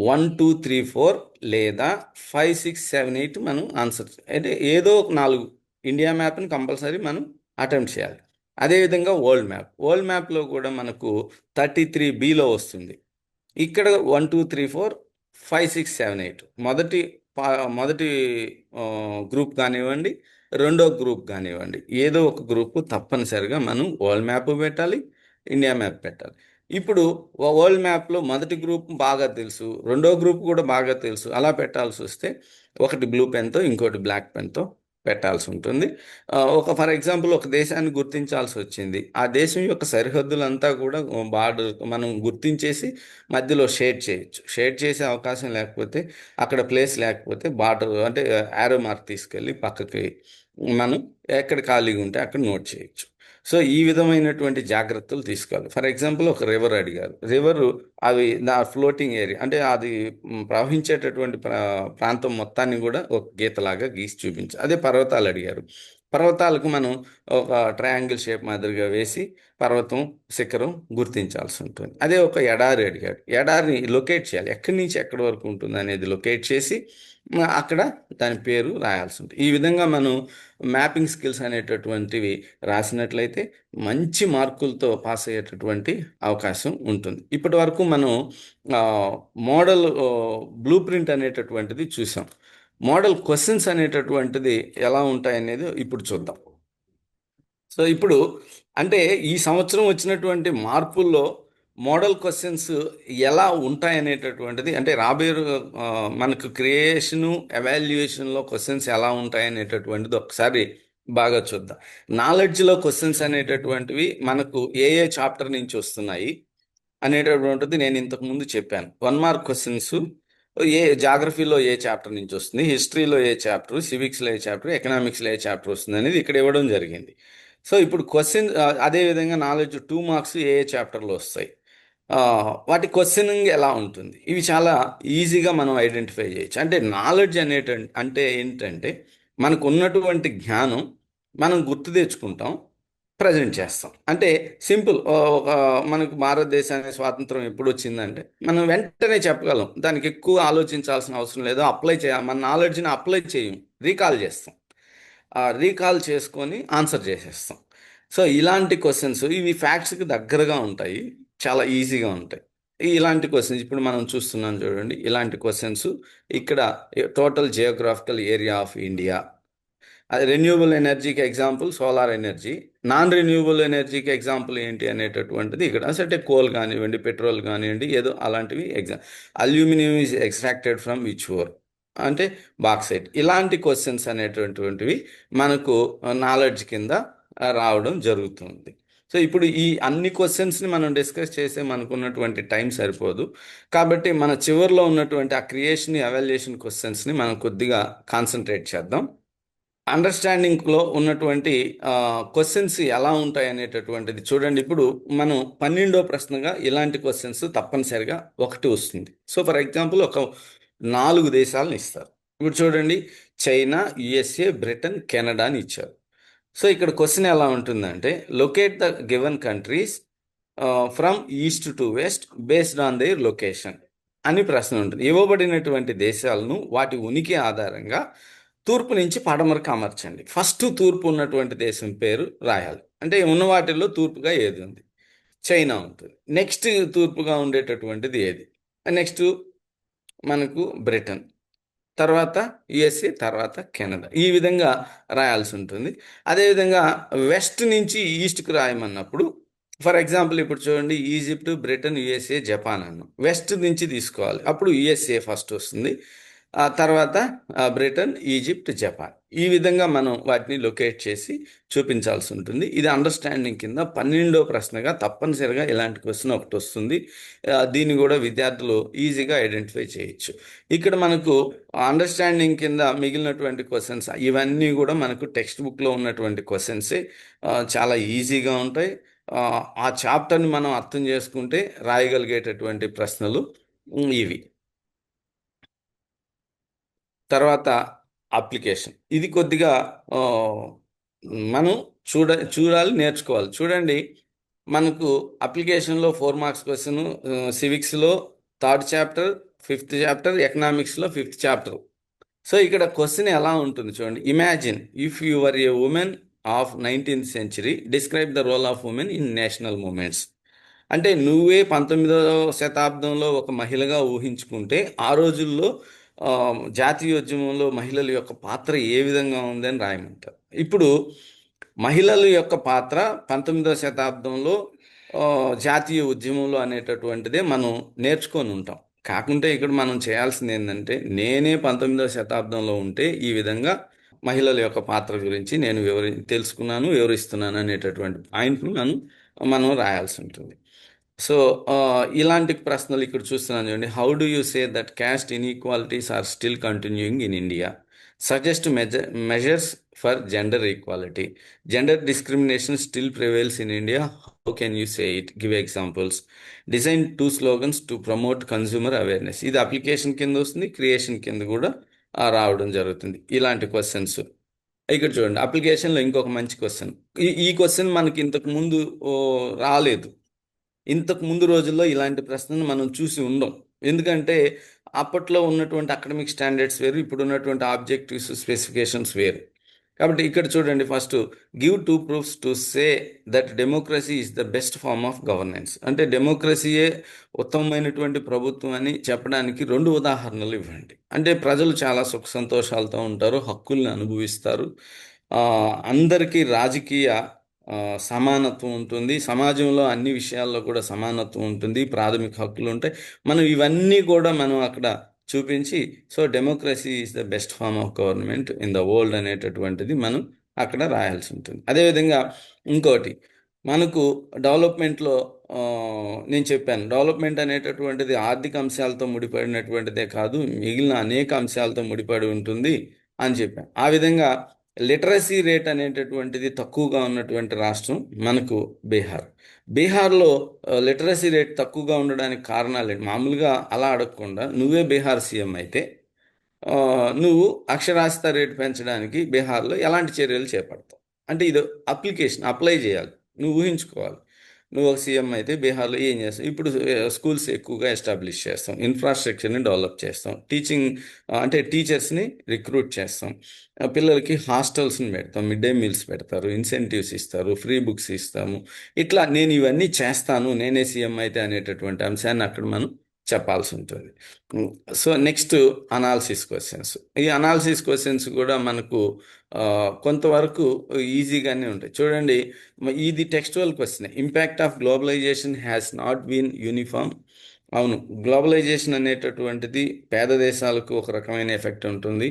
Speaker 2: 1, 2, 3, 4 లేదా 5, 6, 7, 8 మనం ఆన్సర్, అంటే ఏదో ఒక 4 ఇండియా మ్యాప్ని కంపల్సరీ మనం అటెంప్ట్ చేయాలి. అదేవిధంగా వరల్డ్ మ్యాప్లో కూడా మనకు 33Bలో వస్తుంది. ఇక్కడ 1, 2, 3, 4, 5, 6, 7, 8 మొదటి గ్రూప్ కానివ్వండి, రెండో గ్రూప్ కానివ్వండి, ఏదో ఒక గ్రూప్ తప్పనిసరిగా మనం వరల్డ్ మ్యాప్ పెట్టాలి, ఇండియా మ్యాప్ పెట్టాలి. ఇప్పుడు వరల్డ్ మ్యాప్లో మొదటి గ్రూప్ బాగా తెలుసు, రెండో గ్రూప్ కూడా బాగా తెలుసు, అలా పెట్టాల్సి వస్తే ఒకటి బ్లూ పెన్తో, ఇంకోటి బ్లాక్ పెన్తో పెట్టాల్సి ఉంటుంది. ఫర్ ఎగ్జాంపుల్ ఒక దేశాన్ని గుర్తించాల్సి వచ్చింది. ఆ దేశం యొక్క సరిహద్దులంతా కూడా బార్డర్ మనం గుర్తించేసి మధ్యలో షేడ్ చేయొచ్చు. షేడ్ చేసే అవకాశం లేకపోతే, అక్కడ ప్లేస్ లేకపోతే బార్డర్ అంటే యారో మార్క్ తీసుకెళ్ళి పక్కకి మనం ఎక్కడ ఖాళీగా ఉంటే అక్కడ నోట్ చేయొచ్చు. సో ఈ విధమైనటువంటి జాగ్రత్తలు తీసుకోవాలి. ఫర్ ఎగ్జాంపుల్ ఒక రివర్ అడిగారు. రివరు అవి ఫ్లోటింగ్ ఏరియా, అంటే అది ప్రవహించేటటువంటి ప్రాంతం మొత్తాన్ని కూడా ఒక గీతలాగా గీసి చూపించాలి. అదే పర్వతాలు అడిగారు. పర్వతాలకు మనం ఒక ట్రయాంగిల్ షేప్ మాదిరిగా వేసి పర్వతం శిఖరం గుర్తించాల్సి ఉంటుంది. అదే ఒక ఎడారి అడిగాడు. ఎడారిని లొకేట్ చేయాలి, ఎక్కడి నుంచి ఎక్కడి వరకు ఉంటుంది అనేది లొకేట్ చేసి అక్కడ దాని పేరు రాయాల్సి ఉంటుంది. ఈ విధంగా మనం మ్యాపింగ్ స్కిల్స్ అనేటటువంటివి రాసినట్లయితే మంచి మార్కులతో పాస్ అయ్యేటటువంటి అవకాశం ఉంటుంది. ఇప్పటి వరకు మనం మోడల్ బ్లూ ప్రింట్ అనేటటువంటిది చూసాం. మోడల్ క్వశ్చన్స్ అనేటటువంటిది ఎలా ఉంటాయనేది ఇప్పుడు చూద్దాం. సో ఇప్పుడు అంటే ఈ సంవత్సరం వచ్చినటువంటి మార్పుల్లో మోడల్ క్వశ్చన్స్ ఎలా ఉంటాయనేటటువంటిది, అంటే రాబోయే మనకు క్రియేషను ఎవాల్యుయేషన్లో క్వశ్చన్స్ ఎలా ఉంటాయనేటటువంటిది ఒకసారి బాగా చూద్దాం. నాలెడ్జ్లో క్వశ్చన్స్ అనేటటువంటివి మనకు ఏ ఏ చాప్టర్ నుంచి వస్తున్నాయి అనేటటువంటిది నేను ఇంతకు ముందు చెప్పాను. 1 మార్క్ క్వశ్చన్స్ జాగ్రఫీలో ఏ చాప్టర్ నుంచి వస్తుంది, హిస్టరీలో ఏ చాప్టర్, సివిక్స్లో ఏ చాప్టర్, ఎకనామిక్స్లో ఏ చాప్టర్ వస్తుంది అనేది ఇక్కడ ఇవ్వడం జరిగింది. సో ఇప్పుడు క్వశ్చన్ అదేవిధంగా నాలెడ్జ్ 2 మార్క్స్ ఏ ఏ చాప్టర్లో వస్తాయి, వాటి క్వశ్చనింగ్ ఎలా ఉంటుంది, ఇవి చాలా ఈజీగా మనం ఐడెంటిఫై చేయొచ్చు. అంటే నాలెడ్జ్ అంటే ఏంటంటే మనకు ఉన్నటువంటి జ్ఞానం మనం గుర్తు తెచ్చుకుంటాం, ప్రజెంట్ చేస్తాం. అంటే సింపుల్. ఒక మనకు భారతదేశానికి స్వాతంత్రం ఎప్పుడు వచ్చిందంటే మనం వెంటనే చెప్పగలం, దానికి ఎక్కువ ఆలోచించాల్సిన అవసరం లేదు. అప్లై చేయాలి, మన నాలెడ్జ్ని అప్లై చేయం, రీకాల్ చేస్తాం. రీకాల్ చేసుకొని ఆన్సర్ చేసేస్తాం. సో ఇలాంటి క్వశ్చన్స్ ఇవి ఫ్యాక్ట్స్కి దగ్గరగా ఉంటాయి, చాలా ఈజీగా ఉంటాయి. ఇలాంటి క్వశ్చన్స్ ఇప్పుడు మనం చూస్తున్నాం చూడండి. ఇలాంటి క్వశ్చన్స్ ఇక్కడ total geographical area of India, అది రెన్యూబుల్ ఎనర్జీకి example solar energy, non renewable ఎనర్జీకి ఎగ్జాంపుల్ ఏంటి అనేటటువంటిది ఇక్కడ అంటే కోల్ కానివ్వండి, పెట్రోల్ కానివ్వండి, ఏదో అలాంటివి aluminium is extracted from which ore అంటే బాక్సైట్. ఇలాంటి క్వశ్చన్స్ అనేటటువంటివి మనకు నాలెడ్జ్ కింద రావడం జరుగుతుంది. సో ఇప్పుడు ఈ అన్ని క్వశ్చన్స్ని మనం డిస్కస్ చేసే మనకున్నటువంటి టైం సరిపోదు, కాబట్టి మన చివరిలో ఉన్నటువంటి ఆ క్రియేషన్ ఎవాల్యుయేషన్ క్వశ్చన్స్ని మనం కొద్దిగా కాన్సన్ట్రేట్ చేద్దాం. అండర్స్టాండింగ్లో ఉన్నటువంటి క్వశ్చన్స్ ఎలా ఉంటాయి అనేటటువంటిది చూడండి. ఇప్పుడు మనం 12వ ప్రశ్నగా ఇలాంటి క్వశ్చన్స్ తప్పనిసరిగా ఒకటి వస్తుంది. సో ఫర్ ఎగ్జాంపుల్ ఒక 4 దేశాలను ఇస్తారు. ఇప్పుడు చూడండి, చైనా, యుఎస్ఏ, బ్రిటన్, కెనడా అని ఇచ్చారు. సో ఇక్కడ క్వశ్చన్ ఎలా ఉంటుందంటే locate the given countries from east to west based on their location అని ప్రశ్న ఉంటుంది. ఇవ్వబడినటువంటి దేశాలను వాటి ఉనికి ఆధారంగా తూర్పు నుంచి పడమరకు అమర్చండి. ఫస్ట్ తూర్పు ఉన్నటువంటి దేశం పేరు రాయాలి. అంటే ఉన్న వాటిల్లో తూర్పుగా ఏది ఉంది, చైనా ఉంటుంది. నెక్స్ట్ తూర్పుగా ఉండేటటువంటిది ఏది, నెక్స్ట్ మనకు బ్రిటన్, తర్వాత యుఎస్ఏ, తర్వాత కెనడా. ఈ విధంగా రాయాల్సి ఉంటుంది. అదేవిధంగా వెస్ట్ నుంచి ఈస్ట్కి రాయమన్నప్పుడు ఫర్ ఎగ్జాంపుల్ ఇప్పుడు చూడండి, ఈజిప్ట్, బ్రిటన్, యుఎస్ఏ, జపాన్ అన్నాం. వెస్ట్ నుంచి తీసుకోవాలి, అప్పుడు యుఎస్ఏ ఫస్ట్ వస్తుంది, ఆ తర్వాత బ్రిటన్, ఈజిప్ట్, జపాన్. ఈ విధంగా మనం వాటిని లొకేట్ చేసి చూపించాల్సి ఉంటుంది. ఇది అండర్స్టాండింగ్ కింద 12వ ప్రశ్నగా తప్పనిసరిగా ఇలాంటి క్వశ్చన్ ఒకటి వస్తుంది. దీన్ని కూడా విద్యార్థులు ఈజీగా ఐడెంటిఫై చేయొచ్చు. ఇక్కడ మనకు అండర్స్టాండింగ్ కింద మిగిలినటువంటి క్వశ్చన్స్ ఇవన్నీ కూడా మనకు టెక్స్ట్ బుక్లో ఉన్నటువంటి క్వశ్చన్సే, చాలా ఈజీగా ఉంటాయి. ఆ చాప్టర్ని మనం అర్థం చేసుకుంటే రాయగలిగేటటువంటి ప్రశ్నలు ఇవి. తర్వాత అప్లికేషన్, ఇది కొద్దిగా మనం చూడాలి, నేర్చుకోవాలి. చూడండి, మనకు అప్లికేషన్లో 4 మార్క్స్ క్వశ్చన్, సివిక్స్లో 3rd చాప్టర్, 5th చాప్టర్, ఎకనామిక్స్లో 5th చాప్టర్. సో ఇక్కడ క్వశ్చన్ ఎలా ఉంటుంది చూడండి. Imagine if you are a women of 19th century, describe the role of women in national movements. అంటే నువ్వే 19వ శతాబ్దంలో ఒక మహిళగా ఊహించుకుంటే ఆ రోజుల్లో జాతీయోద్యమంలో మహిళల యొక్క పాత్ర ఏ విధంగా ఉందని రాయమంటారు. ఇప్పుడు మహిళల యొక్క పాత్ర 19వ శతాబ్దంలో జాతీయ ఉద్యమంలో అనేటటువంటిదే మనం నేర్చుకొని ఉంటాం. కాకుంటే ఇక్కడ మనం చేయాల్సింది ఏంటంటే, నేనే 19వ శతాబ్దంలో ఉంటే ఈ విధంగా మహిళల యొక్క పాత్ర గురించి నేను తెలుసుకున్నాను, వివరిస్తున్నాను అనేటటువంటి పాయింట్ను మనం రాయాల్సి ఉంటుంది. సో ఇలాంటి ప్రశ్నలు ఇక్కడ చూస్తున్నాను చూడండి. How do you say that caste inequalities are still continuing in India? Suggest measures for gender equality. Gender discrimination still prevails in India. How can you say it? Give examples. Design 2 slogans to promote consumer awareness. ఇది application కింద వస్తుంది, creation కింద కూడా రావడం జరుగుతుంది. ఇలాంటి questions ఇక్కడ చూడండి. అప్లికేషన్లో ఇంకొక మంచి క్వశ్చన్. ఈ క్వశ్చన్ మనకి ఇంతకు ముందు రాలేదు. ఇంతకు ముందు రోజుల్లో ఇలాంటి ప్రశ్నను మనం చూసి ఉండం. ఎందుకంటే అప్పట్లో ఉన్నటువంటి అకాడమిక్ స్టాండర్డ్స్ వేరు, ఇప్పుడు ఉన్నటువంటి ఆబ్జెక్టివ్స్ స్పెసిఫికేషన్స్ వేరు. కాబట్టి ఇక్కడ చూడండి, first give two proofs to say that democracy is the best form of governance. అంటే డెమోక్రసీయే ఉత్తమమైనటువంటి ప్రభుత్వం అని చెప్పడానికి 2 ఉదాహరణలు ఇవ్వండి. అంటే ప్రజలు చాలా సుఖ సంతోషాలతో ఉంటారు, హక్కుల్ని అనుభవిస్తారు, ఆ, అందరికీ రాజకీయ సమానత్వం ఉంటుంది, సమాజంలో అన్ని విషయాల్లో కూడా సమానత్వం ఉంటుంది, ప్రాథమిక హక్కులు ఉంటాయి. మనం ఇవన్నీ కూడా మనం అక్కడ చూపించి, so democracy is the best form of government in the world అనేటటువంటిది మనం అక్కడ రాయాల్సి ఉంటుంది. అదేవిధంగా ఇంకోటి, మనకు డెవలప్మెంట్లో నేను చెప్పాను, డెవలప్మెంట్ అనేటటువంటిది ఆర్థిక అంశాలతో ముడిపడినటువంటిదే కాదు, మిగిలిన అనేక అంశాలతో ముడిపడి ఉంటుంది అని చెప్పాను. ఆ విధంగా లిటరసీ రేట్ అనేటటువంటిది తక్కువగా ఉన్నటువంటి రాష్ట్రం మనకు బీహార్. బీహార్లో లిటరసీ రేట్ తక్కువగా ఉండడానికి కారణాలు ఏంటి? మామూలుగా అలా అడగకుండా, నువ్వే బీహార్ సీఎం అయితే ఆ, నువ్వు అక్షరాస్యత రేటు పెంచడానికి బీహార్లో ఎలాంటి చర్యలు చేపడతావు? అంటే ఇది అప్లికేషన్ అప్లై చేయాలి, నువ్వు ఊహించుకోవాలి. నువ్వు ఒక సీఎం అయితే బీహార్లో ఏం చేస్తావు? ఇప్పుడు స్కూల్స్ ఎక్కువగా ఎస్టాబ్లిష్ చేస్తాం, ఇన్ఫ్రాస్ట్రక్చర్ని డెవలప్ చేస్తాం, టీచింగ్ అంటే టీచర్స్ని రిక్రూట్ చేస్తాం, పిల్లలకి హాస్టల్స్ని పెడతాం, మిడ్ డే మీల్స్ పెడతారు, ఇన్సెంటివ్స్ ఇస్తారు, ఫ్రీ బుక్స్ ఇస్తాము. ఇట్లా నేను ఇవన్నీ చేస్తాను, నేనే సీఎం అయితే అనేటటువంటి అంశాన్ని అక్కడ మనం చెప్పాల్సి ఉంటుంది. So next analysis questions. ఈ అనాలిసిస్ క్వశ్చన్స్ కూడా మనకు కొంతవరకు ఈజీగానే ఉంటాయి. చూడండి, ఇది textual question. Impact of globalization has not been uniform. అవును, గ్లోబలైజేషన్ అనేటటువంటిది పేద దేశాలకు ఒక రకమైన ఎఫెక్ట్ ఉంటుంది,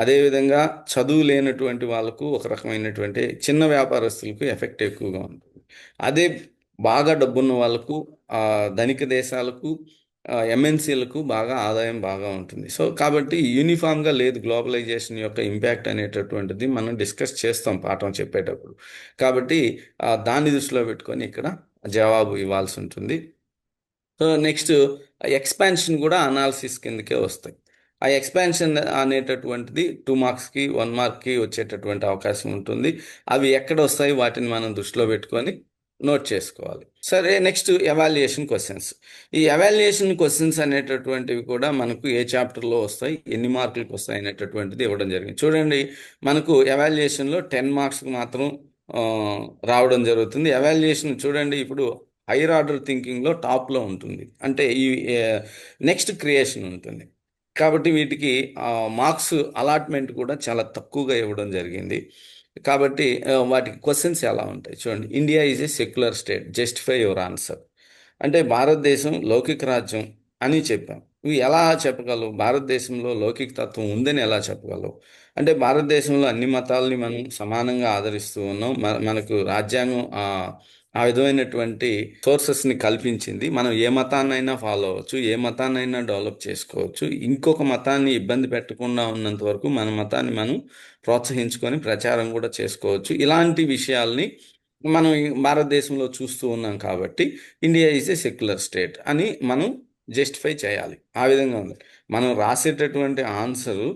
Speaker 2: అదేవిధంగా చదువు లేనటువంటి వాళ్ళకు ఒక రకమైనటువంటి చిన్న వ్యాపారస్తులకు ఎఫెక్ట్ ఎక్కువగా ఉంటుంది. అదే బాగా డబ్బున్న వాళ్ళకు, ధనిక దేశాలకు, ఎంఎన్సీలకు బాగా ఆదాయం బాగా ఉంటుంది. సో కాబట్టి యూనిఫామ్గా లేదు గ్లోబలైజేషన్ యొక్క ఇంపాక్ట్ అనేటటువంటిది మనం డిస్కస్ చేస్తాం పాఠం చెప్పేటప్పుడు. కాబట్టి దాన్ని దృష్టిలో పెట్టుకొని ఇక్కడ జవాబు ఇవ్వాల్సి ఉంటుంది. సో నెక్స్ట్ ఎక్స్పాన్షన్ కూడా అనాలిసిస్ కిందకే వస్తాయి. ఆ ఎక్స్పాన్షన్ అనేటటువంటిది 2 మార్క్స్కి 1 మార్క్కి వచ్చేటటువంటి అవకాశం ఉంటుంది. అవి ఎక్కడ వస్తాయి, వాటిని మనం దృష్టిలో పెట్టుకొని నోట్ చేసుకోవాలి. సరే, నెక్స్ట్ ఎవాల్యుయేషన్ క్వశ్చన్స్. ఈ ఎవాల్యుయేషన్ క్వశ్చన్స్ అనేటటువంటివి కూడా మనకు ఏ చాప్టర్లో వస్తాయి, ఎన్ని మార్కులకు వస్తాయి అనేటటువంటిది ఇవ్వడం జరిగింది. చూడండి, మనకు ఎవాల్యుయేషన్లో 10 మార్క్స్కి మాత్రం ఆ, రావడం జరుగుతుంది. ఎవాల్యుయేషన్ చూడండి, ఇప్పుడు హైయర్ ఆర్డర్ థింకింగ్లో టాప్లో ఉంటుంది, అంటే ఈ నెక్స్ట్ క్రియేషన్ ఉంటుంది. కాబట్టి వీటికి మార్క్స్ అలాట్మెంట్ కూడా చాలా తక్కువగా ఇవ్వడం జరిగింది. కాబట్టి వాటికి క్వశ్చన్స్ ఎలా ఉంటాయి చూడండి. India is a secular state, justify your answer. అంటే భారతదేశం లౌకిక రాజ్యం అని చెప్పాం. ఇవి ఎలా చెప్పగలవు? భారతదేశంలో లౌకిక తత్వం ఉందని ఎలా చెప్పగలవు? అంటే భారతదేశంలో అన్ని మతాలని మనం సమానంగా ఆదరిస్తూ ఉన్నాం. మనకు రాజ్యాంగం ఆ విధమైనటువంటి సోర్సెస్ని కల్పించింది. మనం ఏ మతాన్నైనా ఫాలో అవ్వచ్చు, ఏ మతాన్నైనా డెవలప్ చేసుకోవచ్చు. ఇంకొక మతాన్ని ఇబ్బంది పెట్టకుండా ఉన్నంత వరకు మన మతాన్ని మనం ప్రోత్సహించుకొని ప్రచారం కూడా చేసుకోవచ్చు. ఇలాంటి విషయాల్ని మనం ఈ భారతదేశంలో చూస్తూ ఉన్నాం. కాబట్టి India is a secular state అని మనం జస్టిఫై చేయాలి. ఆ విధంగా ఉంది. మనం రాసేటటువంటి ఆన్సరు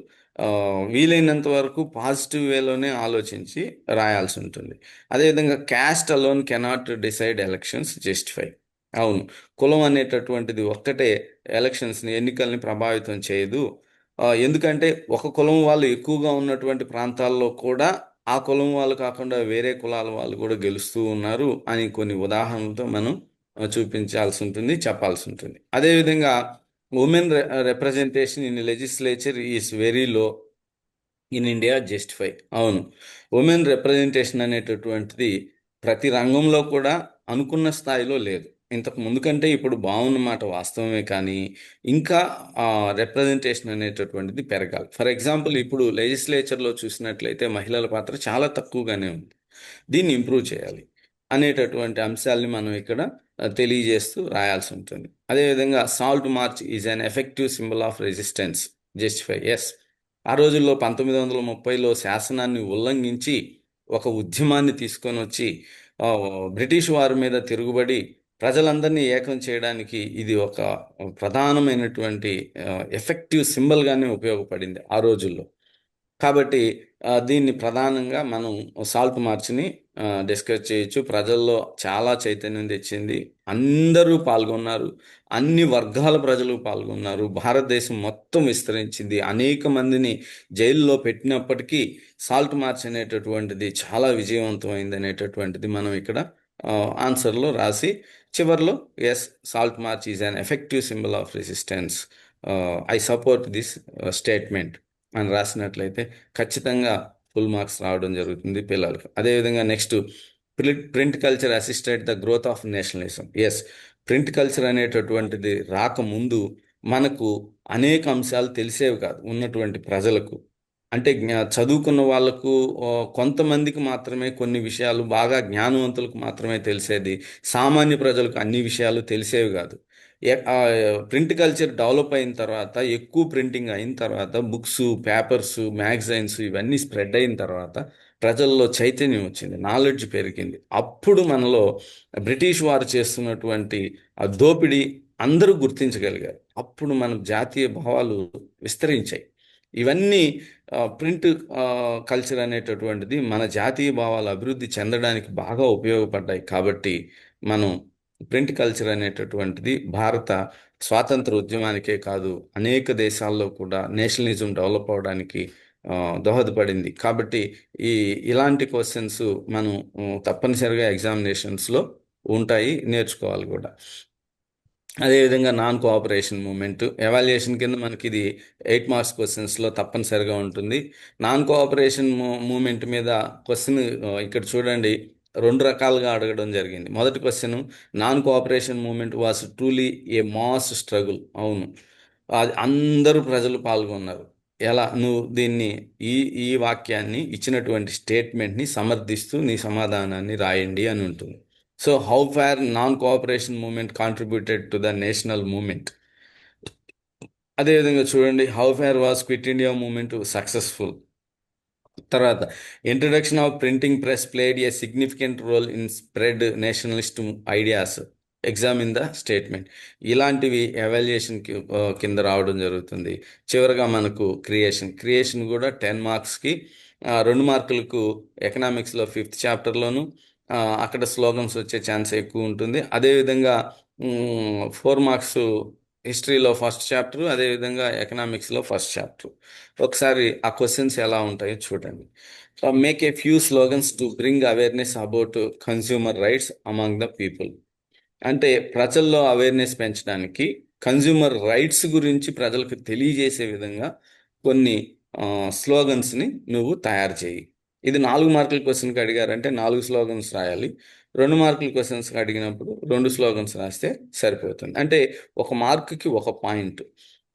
Speaker 2: వీలైనంత వరకు పాజిటివ్ వేలోనే ఆలోచించి రాయాల్సి ఉంటుంది. అదేవిధంగా caste alone cannot decide elections, justify. అవును, కులం అనేటటువంటిది ఒక్కటే ఎలక్షన్స్ని, ఎన్నికల్ని ప్రభావితం చేయదు. ఎందుకంటే ఒక కులం వాళ్ళు ఎక్కువగా ఉన్నటువంటి ప్రాంతాల్లో కూడా ఆ కులం వాళ్ళు కాకుండా వేరే కులాల వాళ్ళు కూడా గెలుస్తూ ఉన్నారు అని కొన్ని ఉదాహరణలతో మనం చూపించాల్సి ఉంటుంది, చెప్పాల్సి ఉంటుంది. అదేవిధంగా women representation in legislature is very low in India, justify. అవును, ఉమెన్ రిప్రజెంటేషన్ అనేటటువంటిది ప్రతి రంగంలో కూడా అనుకున్న స్థాయిలో లేదు. ఇంతకు ముందు కంటే ఇప్పుడు బాగున్నమాట వాస్తవమే, కానీ ఇంకా రిప్రజెంటేషన్ అనేటటువంటిది పెరగాలి. ఫర్ ఎగ్జాంపుల్, ఇప్పుడు లెజిస్లేచర్లో చూసినట్లయితే మహిళల పాత్ర చాలా తక్కువగానే ఉంది, దీన్ని ఇంప్రూవ్ చేయాలి అనేటటువంటి అంశాలని మనం ఇక్కడ తెలియజేస్తూ రాయాల్సి ఉంటుంది. అదేవిధంగా salt march is an effective symbol of resistance, justify. Yes, ఆ రోజుల్లో 1930లో శాసనాన్ని ఉల్లంఘించి ఒక ఉద్యమాన్ని తీసుకొని వచ్చి బ్రిటిష్ వారి మీద తిరుగుబడి ప్రజలందరినీ ఏకం చేయడానికి ఇది ఒక ప్రధానమైనటువంటి ఎఫెక్టివ్ సింబల్గానే ఉపయోగపడింది ఆ రోజుల్లో. కాబట్టి దీన్ని ప్రధానంగా మనం సాల్ట్ మార్చ్ని డిస్కస్ చేయొచ్చు. ప్రజల్లో చాలా చైతన్యం తెచ్చింది. అందరూ పాల్గొన్నారు. అన్ని వర్గాల ప్రజలు పాల్గొన్నారు. భారతదేశం మొత్తం విస్తరించింది. అనేక మందిని జైల్లో పెట్టినప్పటికీ సాల్ట్ మార్చ్ అనేటటువంటిది చాలా విజయవంతమైంది అనేటటువంటిది మనం ఇక్కడ ఆన్సర్లో రాసి చివర్లో yes, salt march is an effective symbol of resistance, I support this statement అని రాసినట్లయితే ఖచ్చితంగా ఫుల్ మార్క్స్ రావడం జరుగుతుంది పిల్లలకు. అదేవిధంగా next, print culture assisted the growth of nationalism. Yes, print culture అనేటటువంటిది రాకముందు మనకు అనేక అంశాలు తెలిసేవి కాదు ఉన్నటువంటి ప్రజలకు. అంటే చదువుకున్న వాళ్ళకు కొంతమందికి మాత్రమే కొన్ని విషయాలు, బాగా జ్ఞానవంతులకు మాత్రమే తెలిసేది. సామాన్య ప్రజలకు అన్ని విషయాలు తెలిసేవి కాదు. ప్రింట్ కల్చర్ డెవలప్ అయిన తర్వాత, ఎక్కువ ప్రింటింగ్ అయిన తర్వాత, బుక్స్, పేపర్స్, మ్యాగజైన్స్ ఇవన్నీ స్ప్రెడ్ అయిన తర్వాత ప్రజల్లో చైతన్యం వచ్చింది, నాలెడ్జ్ పెరిగింది. అప్పుడు మనలో బ్రిటిష్ వారు చేస్తున్నటువంటి ఆ దోపిడీ అందరూ గుర్తించగలిగారు. అప్పుడు మన జాతీయ భావాలు విస్తరించాయి. ఇవన్నీ ప్రింట్ కల్చర్ అనేటటువంటిది మన జాతీయ భావాలు అభివృద్ధి చెందడానికి బాగా ఉపయోగపడ్డాయి. కాబట్టి మనం ప్రింట్ కల్చర్ అనేటటువంటిది భారత స్వాతంత్ర ఉద్యమానికే కాదు, అనేక దేశాల్లో కూడా నేషనలిజం డెవలప్ అవడానికి దోహదపడింది. కాబట్టి ఇలాంటి క్వశ్చన్స్ మనం తప్పనిసరిగా ఎగ్జామినేషన్స్లో ఉంటాయి, నేర్చుకోవాలి కూడా. అదేవిధంగా నాన్ కోఆపరేషన్ మూమెంట్ ఎవాల్యుయేషన్ కింద మనకి ఇది 8 మార్క్స్ క్వశ్చన్స్లో తప్పనిసరిగా ఉంటుంది. నాన్ కోఆపరేషన్ మూమెంట్ మీద క్వశ్చన్ ఇక్కడ చూడండి, రెండు రకాలుగా అడగడం జరిగింది. మొదటి question, non cooperation moment was truly A mass struggle. అవును, అది అందరూ ప్రజలు పాల్గొన్నారు. ఎలా నువ్వు దీన్ని, ఈ ఈ వాక్యాన్ని, ఇచ్చినటువంటి స్టేట్మెంట్ని సమర్థిస్తూ నీ సమాధానాన్ని రాయండి అని ఉంటుంది. So how far non cooperation movement contributed to the national movement. అదేవిధంగా చూడండి, how far was quit India movement successful. తర్వాత, introduction of printing press played a significant role in spread nationalist ideas, examine the statement. ఇలాంటివి evaluation కింద రావడం జరుగుతుంది. చివరగా మనకు creation కూడా 10 మార్క్స్కి, 2 మార్కులకు ఎకనామిక్స్లో 5th చాప్టర్లోను, అక్కడ స్లోగన్స్ వచ్చే ఛాన్స్ ఎక్కువ ఉంటుంది. అదేవిధంగా 4 మార్క్స్ హిస్టరీలో ఫస్ట్ చాప్టర్, అదేవిధంగా ఎకనామిక్స్లో ఫస్ట్ చాప్టర్. ఒకసారి ఆ క్వశ్చన్స్ ఎలా ఉంటాయో చూడండి. Make a few slogans to bring awareness about consumer rights among the people. అంటే ప్రజల్లో అవేర్నెస్ పెంచడానికి కన్స్యూమర్ రైట్స్ గురించి ప్రజలకు తెలియజేసే విధంగా కొన్ని స్లోగన్స్ని నువ్వు తయారు చేయి. ఇది 4 మార్కుల క్వశ్చన్కి అడిగారంటే 4 స్లోగన్స్ రాయాలి. 2 మార్కుల క్వశ్చన్స్కి అడిగినప్పుడు 2 స్లోగన్స్ రాస్తే సరిపోతుంది. అంటే 1 మార్కుకి 1 పాయింట్.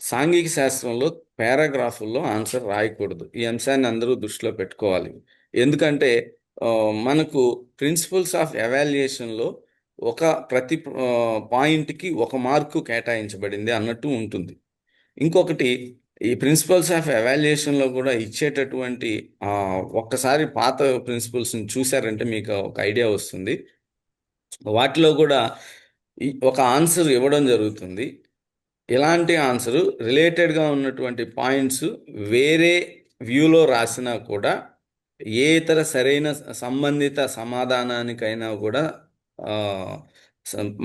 Speaker 2: సాంఘిక శాస్త్రంలో పారాగ్రాఫుల్లో ఆన్సర్ రాయకూడదు. ఈ అంశాన్ని అందరూ దృష్టిలో పెట్టుకోవాలి. ఎందుకంటే మనకు ప్రిన్సిపల్స్ ఆఫ్ ఎవాల్యుయేషన్లో ప్రతి పాయింట్కి 1 మార్కు కేటాయించబడింది అన్నట్టు ఉంటుంది. ఇంకొకటి, ఈ ప్రిన్సిపల్స్ ఆఫ్ ఎవాల్యుయేషన్లో కూడా ఇచ్చేటటువంటి ఒక్కసారి పాత ప్రిన్సిపల్స్ని చూసారంటే మీకు ఒక ఐడియా వస్తుంది. వాటిలో కూడా ఒక ఆన్సర్ ఇవ్వడం జరుగుతుంది. ఇలాంటి ఆన్సరు రిలేటెడ్గా ఉన్నటువంటి పాయింట్స్ వేరే వ్యూలో రాసినా కూడా ఏ ఇతర సరైన సంబంధిత సమాధానానికైనా కూడా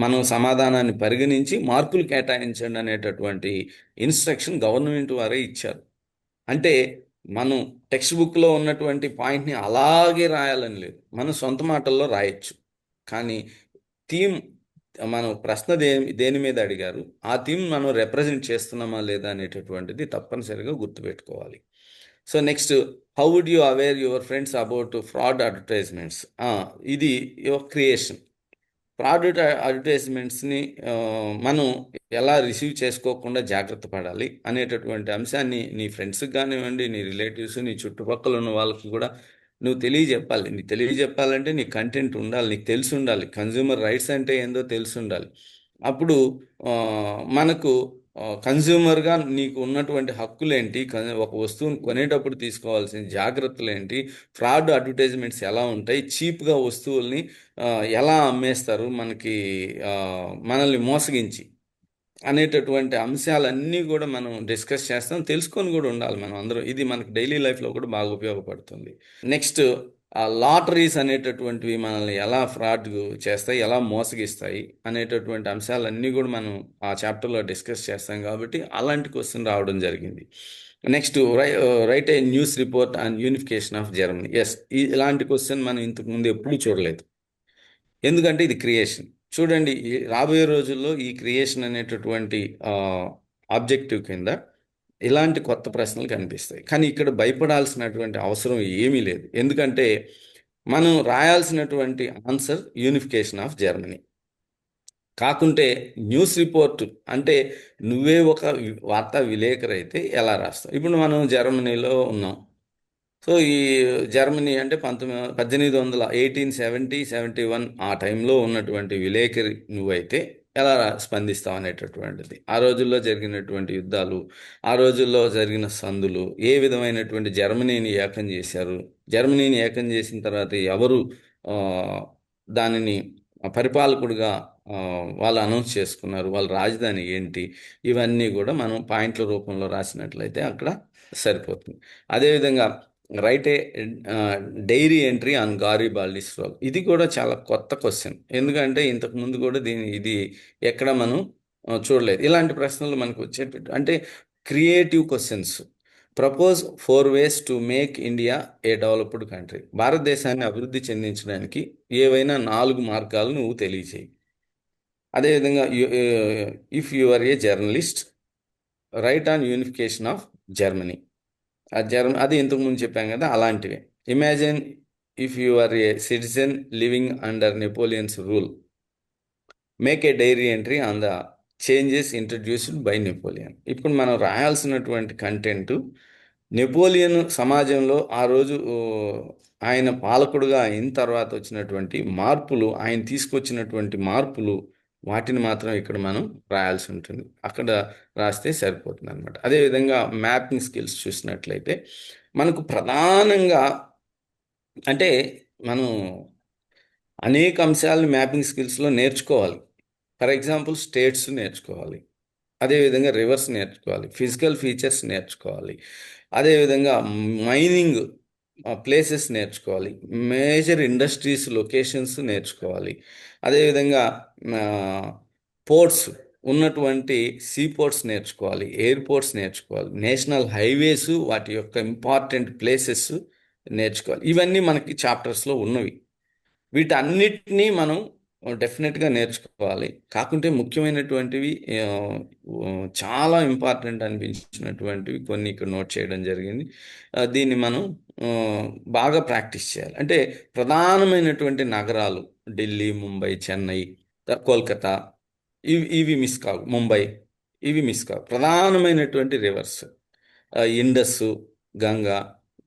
Speaker 2: మనం సమాధానాన్ని పరిగణించి మార్కులు కేటాయించండి అనేటటువంటి ఇన్స్ట్రక్షన్ గవర్నమెంట్ వారే ఇచ్చారు. అంటే మనం టెక్స్ట్ బుక్లో ఉన్నటువంటి పాయింట్ని అలాగే రాయాలని లేదు, మనం సొంత మాటల్లో రాయొచ్చు. కానీ థీమ్, మనం ప్రశ్న దేని మీద అడిగారు, ఆ థీమ్ మనం రిప్రజెంట్ చేస్తున్నామా లేదా అనేటటువంటిది తప్పనిసరిగా గుర్తుపెట్టుకోవాలి. So next, how would you aware your friends about fraud advertisements. ఇది యువర్ క్రియేషన్. ఫ్రాడ్ అడ్వర్టైజ్మెంట్స్ని మనం ఎలా రిసీవ్ చేసుకోకుండా జాగ్రత్త పడాలి అనేటటువంటి అంశాన్ని నీ ఫ్రెండ్స్కి కానివ్వండి, నీ రిలేటివ్స్, నీ చుట్టుపక్కల ఉన్న వాళ్ళకి కూడా నువ్వు తెలియజెప్పాలి. నీకు తెలియజెప్పాలంటే నీ కంటెంట్ ఉండాలి, నీకు తెలిసి ఉండాలి, కన్జ్యూమర్ రైట్స్ అంటే ఏందో తెలిసి ఉండాలి. అప్పుడు మనకు కన్జ్యూమర్గా నీకు ఉన్నటువంటి హక్కులేంటి, ఒక వస్తువుని కొనేటప్పుడు తీసుకోవాల్సిన జాగ్రత్తలు ఏంటి, ఫ్రాడ్ అడ్వర్టైజ్మెంట్స్ ఎలా ఉంటాయి, చీప్గా వస్తువుల్ని ఎలా అమ్మేస్తారు మనకి, మనల్ని మోసగించి. అనేటటువంటి అంశాలన్నీ కూడా మనం డిస్కస్ చేస్తాం, తెలుసుకొని కూడా ఉండాలి మనం అందరం. ఇది మనకు డైలీ లైఫ్లో కూడా బాగా ఉపయోగపడుతుంది. నెక్స్ట్, ఆ లాటరీస్ అనేటటువంటివి మనల్ని ఎలా ఫ్రాడ్ చేస్తాయి, ఎలా మోసగిస్తాయి అనేటటువంటి అంశాలన్నీ కూడా మనం ఆ చాప్టర్లో డిస్కస్ చేస్తాం కాబట్టి అలాంటి క్వశ్చన్ రావడం జరిగింది. Next, write a news report on unification of Germany. Yes, ఇలాంటి క్వశ్చన్ మనం ఇంతకు ముందు ఎప్పుడూ చూడలేదు. ఎందుకంటే ఇది క్రియేషన్. చూడండి, రాబోయే రోజుల్లో ఈ క్రియేషన్ అనేటటువంటి ఆబ్జెక్టివ్ కింద ఇలాంటి కొత్త ప్రశ్నలు కనిపిస్తాయి. కానీ ఇక్కడ భయపడాల్సినటువంటి అవసరం ఏమీ లేదు. ఎందుకంటే మనం రాయాల్సినటువంటి ఆన్సర్ యూనిఫికేషన్ ఆఫ్ జర్మనీ. కాకుంటే న్యూస్ రిపోర్ట్ అంటే నువ్వే ఒక వార్తా విలేకరు అయితే ఎలా రాస్తావు? ఇప్పుడు మనం జర్మనీలో ఉన్నాం. సో ఈ జర్మనీ అంటే 1800 1871 ఆ టైంలో ఉన్నటువంటి విలేకరి నువ్వైతే ఎలా స్పందిస్తావు అనేటటువంటిది. ఆ రోజుల్లో జరిగినటువంటి యుద్ధాలు, ఆ రోజుల్లో జరిగిన సందులు, ఏ విధమైనటువంటి జర్మనీని ఏకం చేశారు, జర్మనీని ఏకం చేసిన తర్వాత ఎవరు ఆ, దానిని పరిపాలకుడిగా ఆ, వాళ్ళు అనౌన్స్ చేసుకున్నారు, వాళ్ళ రాజధాని ఏంటి, ఇవన్నీ కూడా మనం పాయింట్ల రూపంలో రాసినట్లయితే అక్కడ సరిపోతుంది. అదేవిధంగా write a diary entry on Garibaldi's role. ఇది కూడా చాలా కొత్త క్వశ్చన్. ఎందుకంటే ఇంతకు ముందు కూడా ఇది ఎక్కడ మనం చూడలేదు. ఇలాంటి ప్రశ్నలు మనకు వచ్చేటట్టు అంటే creative questions. Propose 4 ways to make India a developed country. భారతదేశాన్ని అభివృద్ధి చెందించడానికి ఏవైనా 4 మార్గాలు నువ్వు తెలియచేయి. అదేవిధంగా if you are a journalist, write on unification of Germany. అది ఇంతకు ముందు చెప్పాం కదా, అలాంటివే. Imagine if you are a citizen living under Napoleon's rule, make a diary entry on the changes introduced by Napoleon. ఇప్పుడు మనం రాయాల్సినటువంటి కంటెంట్ నెపోలియన్ సమాజంలో ఆ రోజు ఆయన పాలకుడుగా అయిన తర్వాత వచ్చినటువంటి మార్పులు, ఆయన తీసుకొచ్చినటువంటి మార్పులు, వాటిని మాత్రం ఇక్కడ మనం రాయాల్సి ఉంటుంది. అక్కడ రాస్తే సరిపోతుంది అనమాట. అదేవిధంగా మ్యాపింగ్ స్కిల్స్ చూసినట్లయితే మనకు ప్రధానంగా అంటే మనం అనేక అంశాలను మ్యాపింగ్ స్కిల్స్లో నేర్చుకోవాలి. ఫర్ ఎగ్జాంపుల్ స్టేట్స్ నేర్చుకోవాలి, అదేవిధంగా రివర్స్ నేర్చుకోవాలి, ఫిజికల్ ఫీచర్స్ నేర్చుకోవాలి, అదేవిధంగా మైనింగ్ ప్లేసెస్ నేర్చుకోవాలి, మేజర్ ఇండస్ట్రీస్ లొకేషన్స్ నేర్చుకోవాలి, అదేవిధంగా పోర్ట్స్ ఉన్నటువంటి సీ పోర్ట్స్ నేర్చుకోవాలి, ఎయిర్పోర్ట్స్ నేర్చుకోవాలి, నేషనల్ హైవేస్ వాటి యొక్క ఇంపార్టెంట్ ప్లేసెస్ నేర్చుకోవాలి. ఇవన్నీ మనకి చాప్టర్స్లో ఉన్నవి. వీటన్నిటినీ మనం డెఫినెట్గా నేర్చుకోవాలి. కాకుంటే ముఖ్యమైనటువంటివి చాలా ఇంపార్టెంట్ అనిపించినటువంటివి కొన్ని ఇక్కడ నోట్ చేయడం జరిగింది. దీన్ని మనం ఆ, బాగా ప్రాక్టీస్ చేయాలి. అంటే ప్రధానమైనటువంటి నగరాలు ఢిల్లీ, ముంబై, చెన్నై, కోల్కతా, ఇవి మిస్ కావు. ముంబై, ఇవి మిస్ కావు. ప్రధానమైనటువంటి రివర్స్ ఇండస్, గంగా,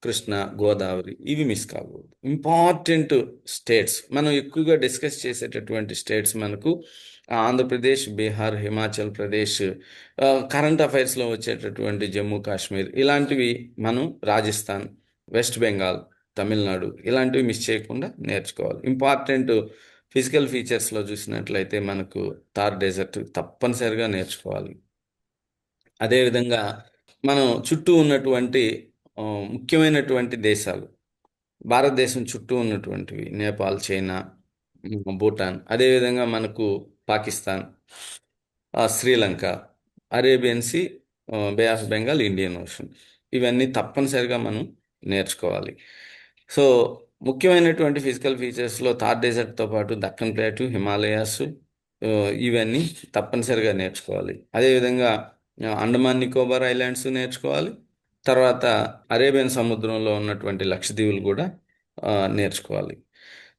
Speaker 2: కృష్ణ, గోదావరి, ఇవి మిస్ కాకూడదు. ఇంపార్టెంట్ స్టేట్స్ మనం ఎక్కువగా డిస్కస్ చేసేటటువంటి స్టేట్స్ మనకు ఆంధ్రప్రదేశ్, బీహార్, హిమాచల్ ప్రదేశ్, కరెంట్ అఫైర్స్లో వచ్చేటటువంటి జమ్మూ కాశ్మీర్, ఇలాంటివి మనం రాజస్థాన్, వెస్ట్ బెంగాల్, తమిళనాడు, ఇలాంటివి మిస్ చేయకుండా నేర్చుకోవాలి. ఇంపార్టెంట్ ఫిజికల్ ఫీచర్స్లో చూసినట్లయితే మనకు థార్ డెజర్ట్ తప్పనిసరిగా నేర్చుకోవాలి. అదేవిధంగా మనం చుట్టూ ఉన్నటువంటి ఆ, ముఖ్యమైనటువంటి దేశాలు, భారతదేశం చుట్టూ ఉన్నటువంటివి నేపాల్, చైనా, భూటాన్, అదేవిధంగా మనకు Pakistan, Sri Lanka, Arabian Sea, bay of Bengal, Indian Ocean, ఇవన్నీ తప్పనిసరిగా మనం నేర్చుకోవాలి. సో ముఖ్యమైనటువంటి ఫిజికల్ ఫీచర్స్లో థార్ డెజర్ట్తో పాటు దక్కన్ ప్లేటు, హిమాలయాస్, ఇవన్నీ తప్పనిసరిగా నేర్చుకోవాలి. అదేవిధంగా అండమాన్ నికోబార్ ఐలాండ్స్ నేర్చుకోవాలి. తర్వాత అరేబియన్ సముద్రంలో ఉన్నటువంటి లక్షద్వీపులు కూడా నేర్చుకోవాలి.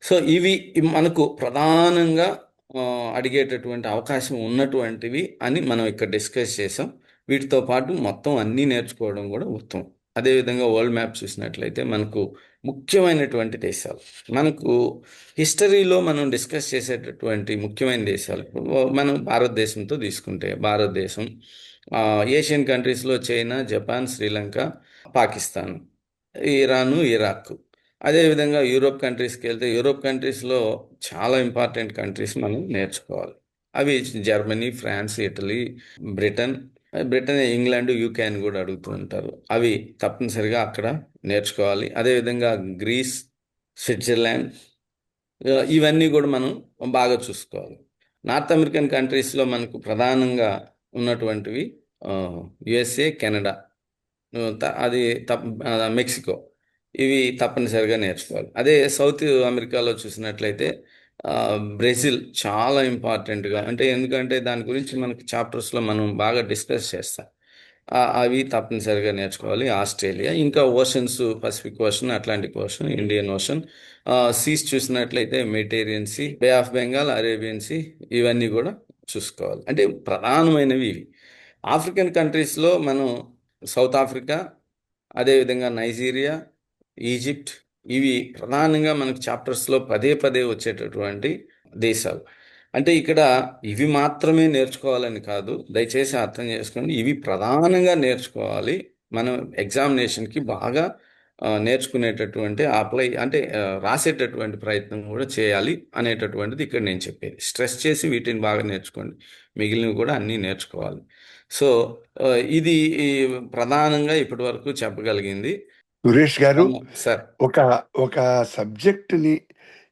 Speaker 2: సో ఇవి మనకు ప్రధానంగా ఆ, అడిగేటటువంటి అవకాశం ఉన్నటువంటివి అని మనం ఇక్కడ డిస్కస్ చేసాం. వీటితో పాటు మొత్తం అన్నీ నేర్చుకోవడం కూడా ఉత్తమం. అదేవిధంగా వరల్డ్ మ్యాప్ చూసినట్లయితే మనకు ముఖ్యమైనటువంటి దేశాలు, మనకు హిస్టరీలో మనం డిస్కస్ చేసేటటువంటి ముఖ్యమైన దేశాలు, మనం భారతదేశంతో తీసుకుంటే భారతదేశం, ఏషియన్ కంట్రీస్లో China, Japan, Sri Lanka, Pakistan, Iran, Iraq. అదేవిధంగా యూరోప్ కంట్రీస్కి వెళ్తే యూరోప్ కంట్రీస్లో చాలా ఇంపార్టెంట్ కంట్రీస్ మనం నేర్చుకోవాలి. అవి Germany, France, Italy, Britain, Britain, England, UK అని కూడా అడుగుతూ ఉంటారు. అవి తప్పనిసరిగా అక్కడ నేర్చుకోవాలి. అదేవిధంగా గ్రీస్, స్విట్జర్లాండ్, ఇవన్నీ కూడా మనం బాగా చూసుకోవాలి. నార్త్ అమెరికన్ కంట్రీస్లో మనకు ప్రధానంగా ఉన్నటువంటివి యుఎస్ఏ, కెనడా, అది మెక్సికో, ఇవి తప్పనిసరిగా నేర్చుకోవాలి. అదే సౌత్ అమెరికాలో చూసినట్లయితే ఆ, బ్రెజిల్ చాలా ఇంపార్టెంట్గా, అంటే ఎందుకంటే దాని గురించి మనకి చాప్టర్స్లో మనం బాగా డిస్కస్ చేస్తాం. అవి తప్పనిసరిగా నేర్చుకోవాలి. ఆస్ట్రేలియా, ఇంకా oceans, Pacific ocean, Atlantic ocean, Indian ocean, seas చూసినట్లయితే Mediterranean sea, bay of Bengal, Arabian sea, ఇవన్నీ కూడా చూసుకోవాలి. అంటే ప్రధానమైనవి ఇవి. ఆఫ్రికన్ కంట్రీస్లో మనం సౌత్ ఆఫ్రికా, అదేవిధంగా నైజీరియా, ఈజిప్ట్, ఇవి ప్రధానంగా మనకు చాప్టర్స్లో పదే పదే వచ్చేటటువంటి దేశాలు. అంటే ఇక్కడ ఇవి మాత్రమే నేర్చుకోవాలని కాదు, దయచేసి అర్థం చేసుకోండి. ఇవి ప్రధానంగా నేర్చుకోవాలి. మనం ఎగ్జామినేషన్కి బాగా నేర్చుకునేటటువంటి అప్లై అంటే రాసేటటువంటి ప్రయత్నం కూడా చేయాలి అనేటటువంటిది ఇక్కడ నేను చెప్పేది. స్ట్రెస్ చేసి వీటిని బాగా నేర్చుకోండి, మిగిలినవి కూడా అన్నీ నేర్చుకోవాలి. సో ఆ, ఇది ఈ ప్రధానంగా ఇప్పటి వరకు చెప్పగలిగింది.
Speaker 1: సురేష్ గారు,
Speaker 2: సార్.
Speaker 1: ఒక ఒక సబ్జెక్టుని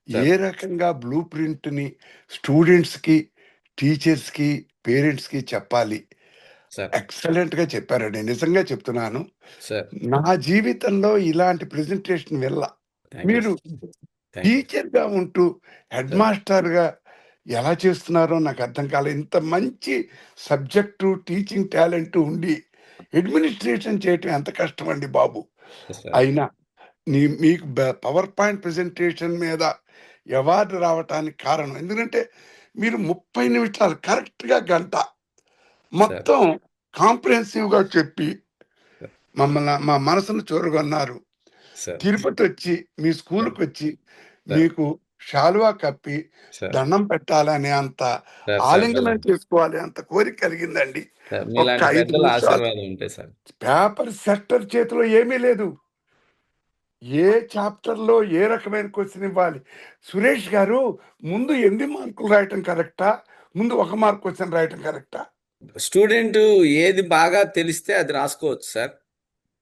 Speaker 1: ఏ
Speaker 2: సార్.
Speaker 1: రకంగా బ్లూ ప్రింట్ని స్టూడెంట్స్కి, టీచర్స్కి, పేరెంట్స్కి చెప్పాలి,
Speaker 2: సార్.
Speaker 1: ఎక్సలెంట్గా చెప్పారండి. నిజంగా చెప్తున్నాను.
Speaker 2: సార్.
Speaker 1: నా జీవితంలో ఇలాంటి ప్రెజెంటేషన్ వెళ్ళ
Speaker 2: థ్యాంక్ యూ.
Speaker 1: మీరు
Speaker 2: థ్యాంక్ యూ.
Speaker 1: టీచర్గా ఉంటూ హెడ్
Speaker 2: సార్.
Speaker 1: మాస్టర్గా ఎలా చేస్తున్నారో నాకు అర్థం కాలేదు. ఇంత మంచి సబ్జెక్టు, టీచింగ్ టాలెంట్ ఉండి అడ్మినిస్ట్రేషన్ చేయటం ఎంత కష్టం అండి బాబు.
Speaker 2: సార్.
Speaker 1: అయినా మీకు పవర్ పాయింట్ ప్రెజెంటేషన్ మీద అవార్డు రావటానికి కారణం ఎందుకంటే మీరు 30 నిమిషాలు కరెక్ట్గా గంట
Speaker 2: సార్.
Speaker 1: మొత్తం కాంప్రిహెన్సివ్గా చెప్పి మా మనసును చూరగొన్నారు.
Speaker 2: సార్.
Speaker 1: తిరుపతి వచ్చి మీ
Speaker 2: సార్.
Speaker 1: స్కూల్కి వచ్చి
Speaker 2: సార్.
Speaker 1: మీకు శాలువా కప్పి
Speaker 2: సార్.
Speaker 1: దండం పెట్టాలని అంత
Speaker 2: సార్. సార్.
Speaker 1: ఆలింగనం చేసుకోవాలి అంత కోరిక కలిగిందండి.
Speaker 2: సార్,
Speaker 1: ఒక్క
Speaker 2: మీలాంటి
Speaker 1: 5
Speaker 2: పెద్దల
Speaker 1: నిమిషాలు
Speaker 2: ఆశీర్వాదం ఉంటాయి సార్.
Speaker 1: పేపర్ సెట్టర్ చేతిలో ఏమీ లేదు. ఏ చాప్టర్లో ఏ రకమైన క్వశ్చన్ ఇవ్వాలి. సురేష్ గారు, ముందు 8 మార్కులు రాయటం కరెక్టా, ముందు 1 మార్క్ క్వశ్చన్ రాయటం కరెక్టా?
Speaker 2: స్టూడెంట్ ఏది బాగా తెలిస్తే అది రాసుకోవచ్చు సార్.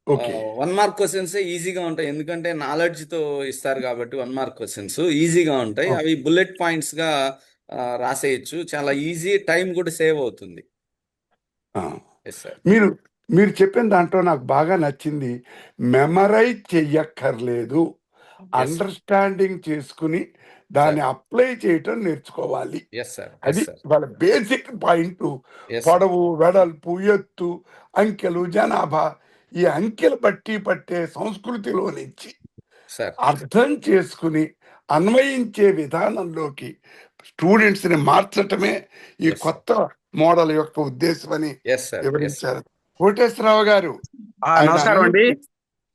Speaker 1: ఓకే.
Speaker 2: 1 మార్క్ క్వశ్చన్స్ ఈజీగా ఉంటాయి, ఎందుకంటే నాలెడ్జ్తో ఇస్తారు కాబట్టి. 1 మార్క్ క్వశ్చన్స్ ఈజీగా ఉంటాయి, అవి బుల్లెట్ పాయింట్స్గా రాసేయచ్చు. చాలా ఈజీ, టైం కూడా సేవ్ అవుతుంది.
Speaker 1: ఆ.
Speaker 2: Yes sir.
Speaker 1: మీరు మీరు చెప్పిన దాంట్లో నాకు బాగా నచ్చింది, మెమరైజ్ చెయ్యక్కర్లేదు,
Speaker 2: ఎస్.
Speaker 1: అండర్స్టాండింగ్ చేసుకుని
Speaker 2: సార్.
Speaker 1: దాన్ని అప్లై చేయటం నేర్చుకోవాలి.
Speaker 2: Yes sir. ఎస్
Speaker 1: అది
Speaker 2: సార్.
Speaker 1: వాళ్ళ బేసిక్ పాయింట్.
Speaker 2: Yes sir.
Speaker 1: పొడవు, వెడల్పు, ఎత్తు, అంకెలు, జనాభా, ఈ అంకెలు బట్టి పట్టే సంస్కృతిలో నుంచి
Speaker 2: సార్.
Speaker 1: అర్థం చేసుకుని అన్వయించే విధానంలోకి స్టూడెంట్స్ని మార్చటమే ఈ
Speaker 2: ఎస్ సార్.
Speaker 1: కొత్త మోడల్ యొక్క ఉద్దేశం అని
Speaker 2: ఎస్ సార్. ఎస్.
Speaker 1: వివరించారు. కోటేశ్వరరావు గారు, ఆయన
Speaker 3: నమస్కారం అండి.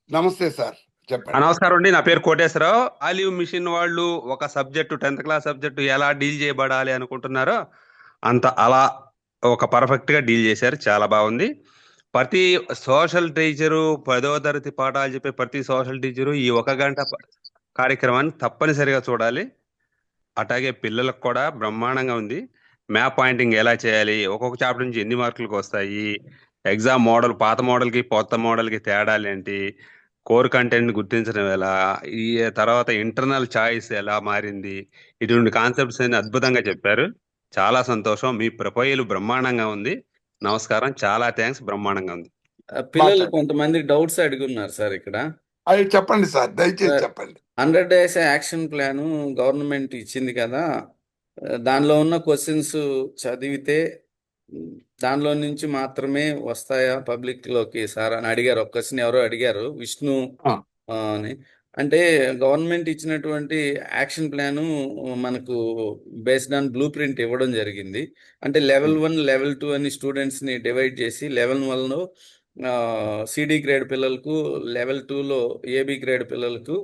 Speaker 1: నమస్తే సార్, చెప్పండి.
Speaker 3: నమస్కారం అండి. నా పేరు కోటేశ్వరరావు. ఆలివ్ మిషన్ వాళ్ళు ఒక సబ్జెక్టు 10th క్లాస్ సబ్జెక్టు ఎలా డీల్ చేయబడాలి అనుకుంటున్నారో అలా ఒక పర్ఫెక్ట్ గా డీల్ చేశారు. చాలా బాగుంది. ప్రతి సోషల్ టీచరు 10వ తరగతి పాఠాలు చెప్పే ప్రతి సోషల్ టీచరు ఈ 1 గంట కార్యక్రమాన్ని తప్పనిసరిగా చూడాలి. అట్లాగే పిల్లలకు కూడా బ్రహ్మాండంగా ఉంది. మ్యాప్ పాయింటింగ్ ఎలా చేయాలి, ఒక్కొక్క చాప్టర్ నుంచి ఎన్ని మార్కులకు వస్తాయి, ఎగ్జామ్ మోడల్ పాత మోడల్కి కొత్త మోడల్కి తేడాలు ఏంటి, కోర్ కంటెంట్ గుర్తించడం ఎలా, ఈ తర్వాత ఇంటర్నల్ చాయిస్ ఎలా మారింది, ఇటువంటి కాన్సెప్ట్స్ అన్ని అద్భుతంగా చెప్పారు. చాలా సంతోషం. మీ ప్రొఫైల్ బ్రహ్మాండంగా ఉంది. నమస్కారం. చాలా థ్యాంక్స్. బ్రహ్మాండంగా ఉంది.
Speaker 2: పిల్లలు
Speaker 1: మాట్లాడండి.
Speaker 2: కొంతమంది డౌట్స్ అడుగున్నారు సార్ ఇక్కడ.
Speaker 1: అవి చెప్పండి సార్, దయచేసి
Speaker 2: సార్,
Speaker 1: చెప్పండి.
Speaker 2: 100 డేస్ యాక్షన్ ప్లాను గవర్నమెంట్ ఇచ్చింది కదా, దానిలో ఉన్న క్వశ్చన్స్ చదివితే దానిలో నుంచి మాత్రమే వస్తాయా పబ్లిక్లోకి సార్ అని అడిగారు. ఒక క్వశ్చన్ ఎవరో అడిగారు, విష్ణు
Speaker 1: ఆ,
Speaker 2: అని. అంటే గవర్నమెంట్ ఇచ్చినటువంటి యాక్షన్ ప్లాను మనకు బేస్డ్ ఆన్ బ్లూ ప్రింట్ ఇవ్వడం జరిగింది. అంటే లెవెల్ 1, లెవెల్ 2 అని స్టూడెంట్స్ని డివైడ్ చేసి, లెవెల్ 1లో సిడి గ్రేడ్ పిల్లలకు, లెవెల్ 2లో ఏబి గ్రేడ్ పిల్లలకు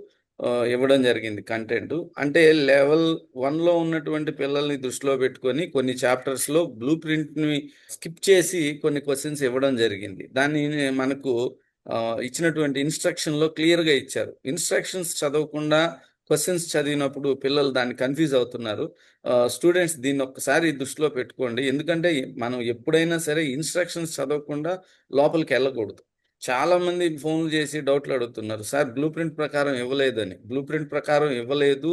Speaker 2: ఇవ్వడం జరిగింది కంటెంట్. అంటే లెవెల్ 1లో ఉన్నటువంటి పిల్లల్ని దృష్టిలో పెట్టుకొని కొన్ని చాప్టర్స్లో బ్లూ ప్రింట్ని స్కిప్ చేసి కొన్ని క్వశ్చన్స్ ఇవ్వడం జరిగింది. దాన్ని మనకు ఇచ్చినటువంటి ఇన్స్ట్రక్షన్లో క్లియర్గా ఇచ్చారు. ఇన్స్ట్రక్షన్స్ చదవకుండా క్వశ్చన్స్ చదివినప్పుడు పిల్లలు దాన్ని కన్ఫ్యూజ్ అవుతున్నారు. స్టూడెంట్స్ దీన్ని ఒక్కసారి దృష్టిలో పెట్టుకోండి. ఎందుకంటే మనం ఎప్పుడైనా సరే ఇన్స్ట్రక్షన్స్ చదవకుండా లోపలికి వెళ్ళకూడదు. చాలా మంది ఫోన్లు చేసి డౌట్లు అడుగుతున్నారు. సార్ బ్లూ ప్రింట్ ప్రకారం ఇవ్వలేదని. బ్లూ ప్రింట్ ప్రకారం ఇవ్వలేదు.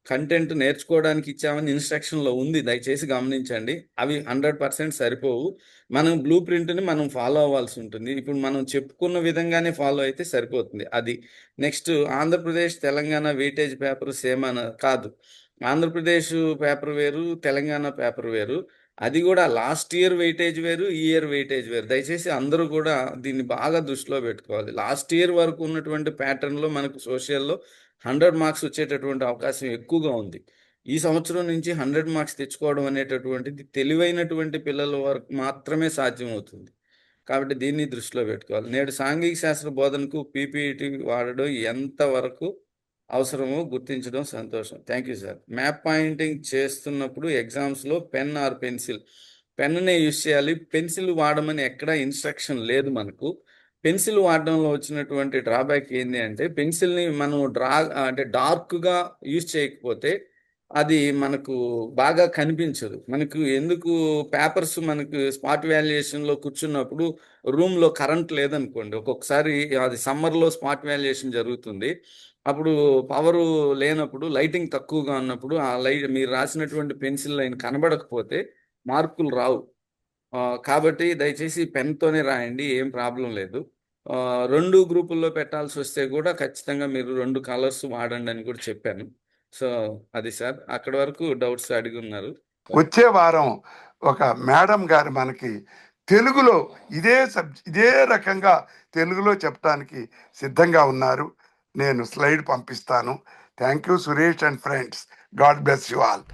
Speaker 2: కంటెంట్ నేర్చుకోవడానికి ఇచ్చామని ఇన్స్ట్రక్షన్‌లో ఉంది. దయచేసి గమనించండి. అవి 100% సరిపోవు. మనం బ్లూ ప్రింట్‌ని మనం ఫాలో అవ్వాల్సి ఉంటుంది. ఇప్పుడు మనం చెప్పుకున్న విధంగానే ఫాలో అయితే సరిపోతుంది. అది. Next Andhra Pradesh, Telangana weightage paper same కాదు. ఆంధ్రప్రదేశ్ పేపర్ వేరు, తెలంగాణ పేపర్ వేరు. అది కూడా లాస్ట్ ఇయర్ వెయిటేజ్ వేరు, ఈ ఇయర్ వెయిటేజ్ వేరు. దయచేసి అందరూ కూడా దీన్ని బాగా దృష్టిలో పెట్టుకోవాలి. లాస్ట్ ఇయర్ వరకు ఉన్నటువంటి ప్యాటర్న్‌లో మనకు సోషల్‌లో 100 మార్క్స్ వచ్చేటటువంటి అవకాశం ఎక్కువగా ఉంది. ఈ సంవత్సరం నుంచి 100 మార్క్స్ తెచ్చుకోవడం అనేటటువంటిది తెలివైనటువంటి పిల్లల వరకు మాత్రమే సాధ్యమవుతుంది. కాబట్టి దీన్ని దృష్టిలో పెట్టుకోవాలి. నేడు సాంఘిక శాస్త్ర బోధనకు పీపీటీ వాడడం ఎంతవరకు అవసరమో గుర్తించడం సంతోషం. Thank you sir. Map pointing చేస్తున్నప్పుడు ఎగ్జామ్స్‌లో పెన్ ఆర్ పెన్సిల్. పెన్నునే యూజ్ చేయాలి. పెన్సిల్ వాడమని ఎక్కడా ఇన్స్ట్రక్షన్ లేదు మనకు. పెన్సిల్ వాడడంలో వచ్చినటువంటి డ్రాబ్యాక్ ఏంది అంటే పెన్సిల్‌ని మనం అంటే డార్క్‌గా యూజ్ చేయకపోతే అది మనకు బాగా కనిపించదు. మనకు ఎందుకు పేపర్స్ మనకు స్పాట్ వాల్యుయేషన్‌లో కూర్చున్నప్పుడు రూమ్‌లో కరెంట్ లేదనుకోండి. ఒక్కొక్కసారి అది సమ్మర్‌లో స్పాట్ వాల్యుయేషన్ జరుగుతుంది. అప్పుడు పవరు లేనప్పుడు లైటింగ్ తక్కువగా ఉన్నప్పుడు ఆ మీరు రాసినటువంటి పెన్సిల్ లైన్ కనబడకపోతే మార్కులు రావు. కాబట్టి దయచేసి పెన్‌తోనే రాయండి. ఏం ప్రాబ్లమ్ లేదు. 2 గ్రూపుల్లో పెట్టాల్సొస్తే కూడా ఖచ్చితంగా మీరు 2 కలర్స్ వాడండి అని కూడా చెప్పాను. సో, అది సార్. అక్కడి వరకు డౌట్స్ అడిగున్నారు.
Speaker 1: వచ్చే వారం ఒక మేడం గారు మనకి తెలుగులో ఇదే రకంగా తెలుగులో చెప్పడానికి సిద్ధంగా ఉన్నారు. నేను స్లైడ్ పంపిస్తాను. Thank you Suresh and friends. God bless you all.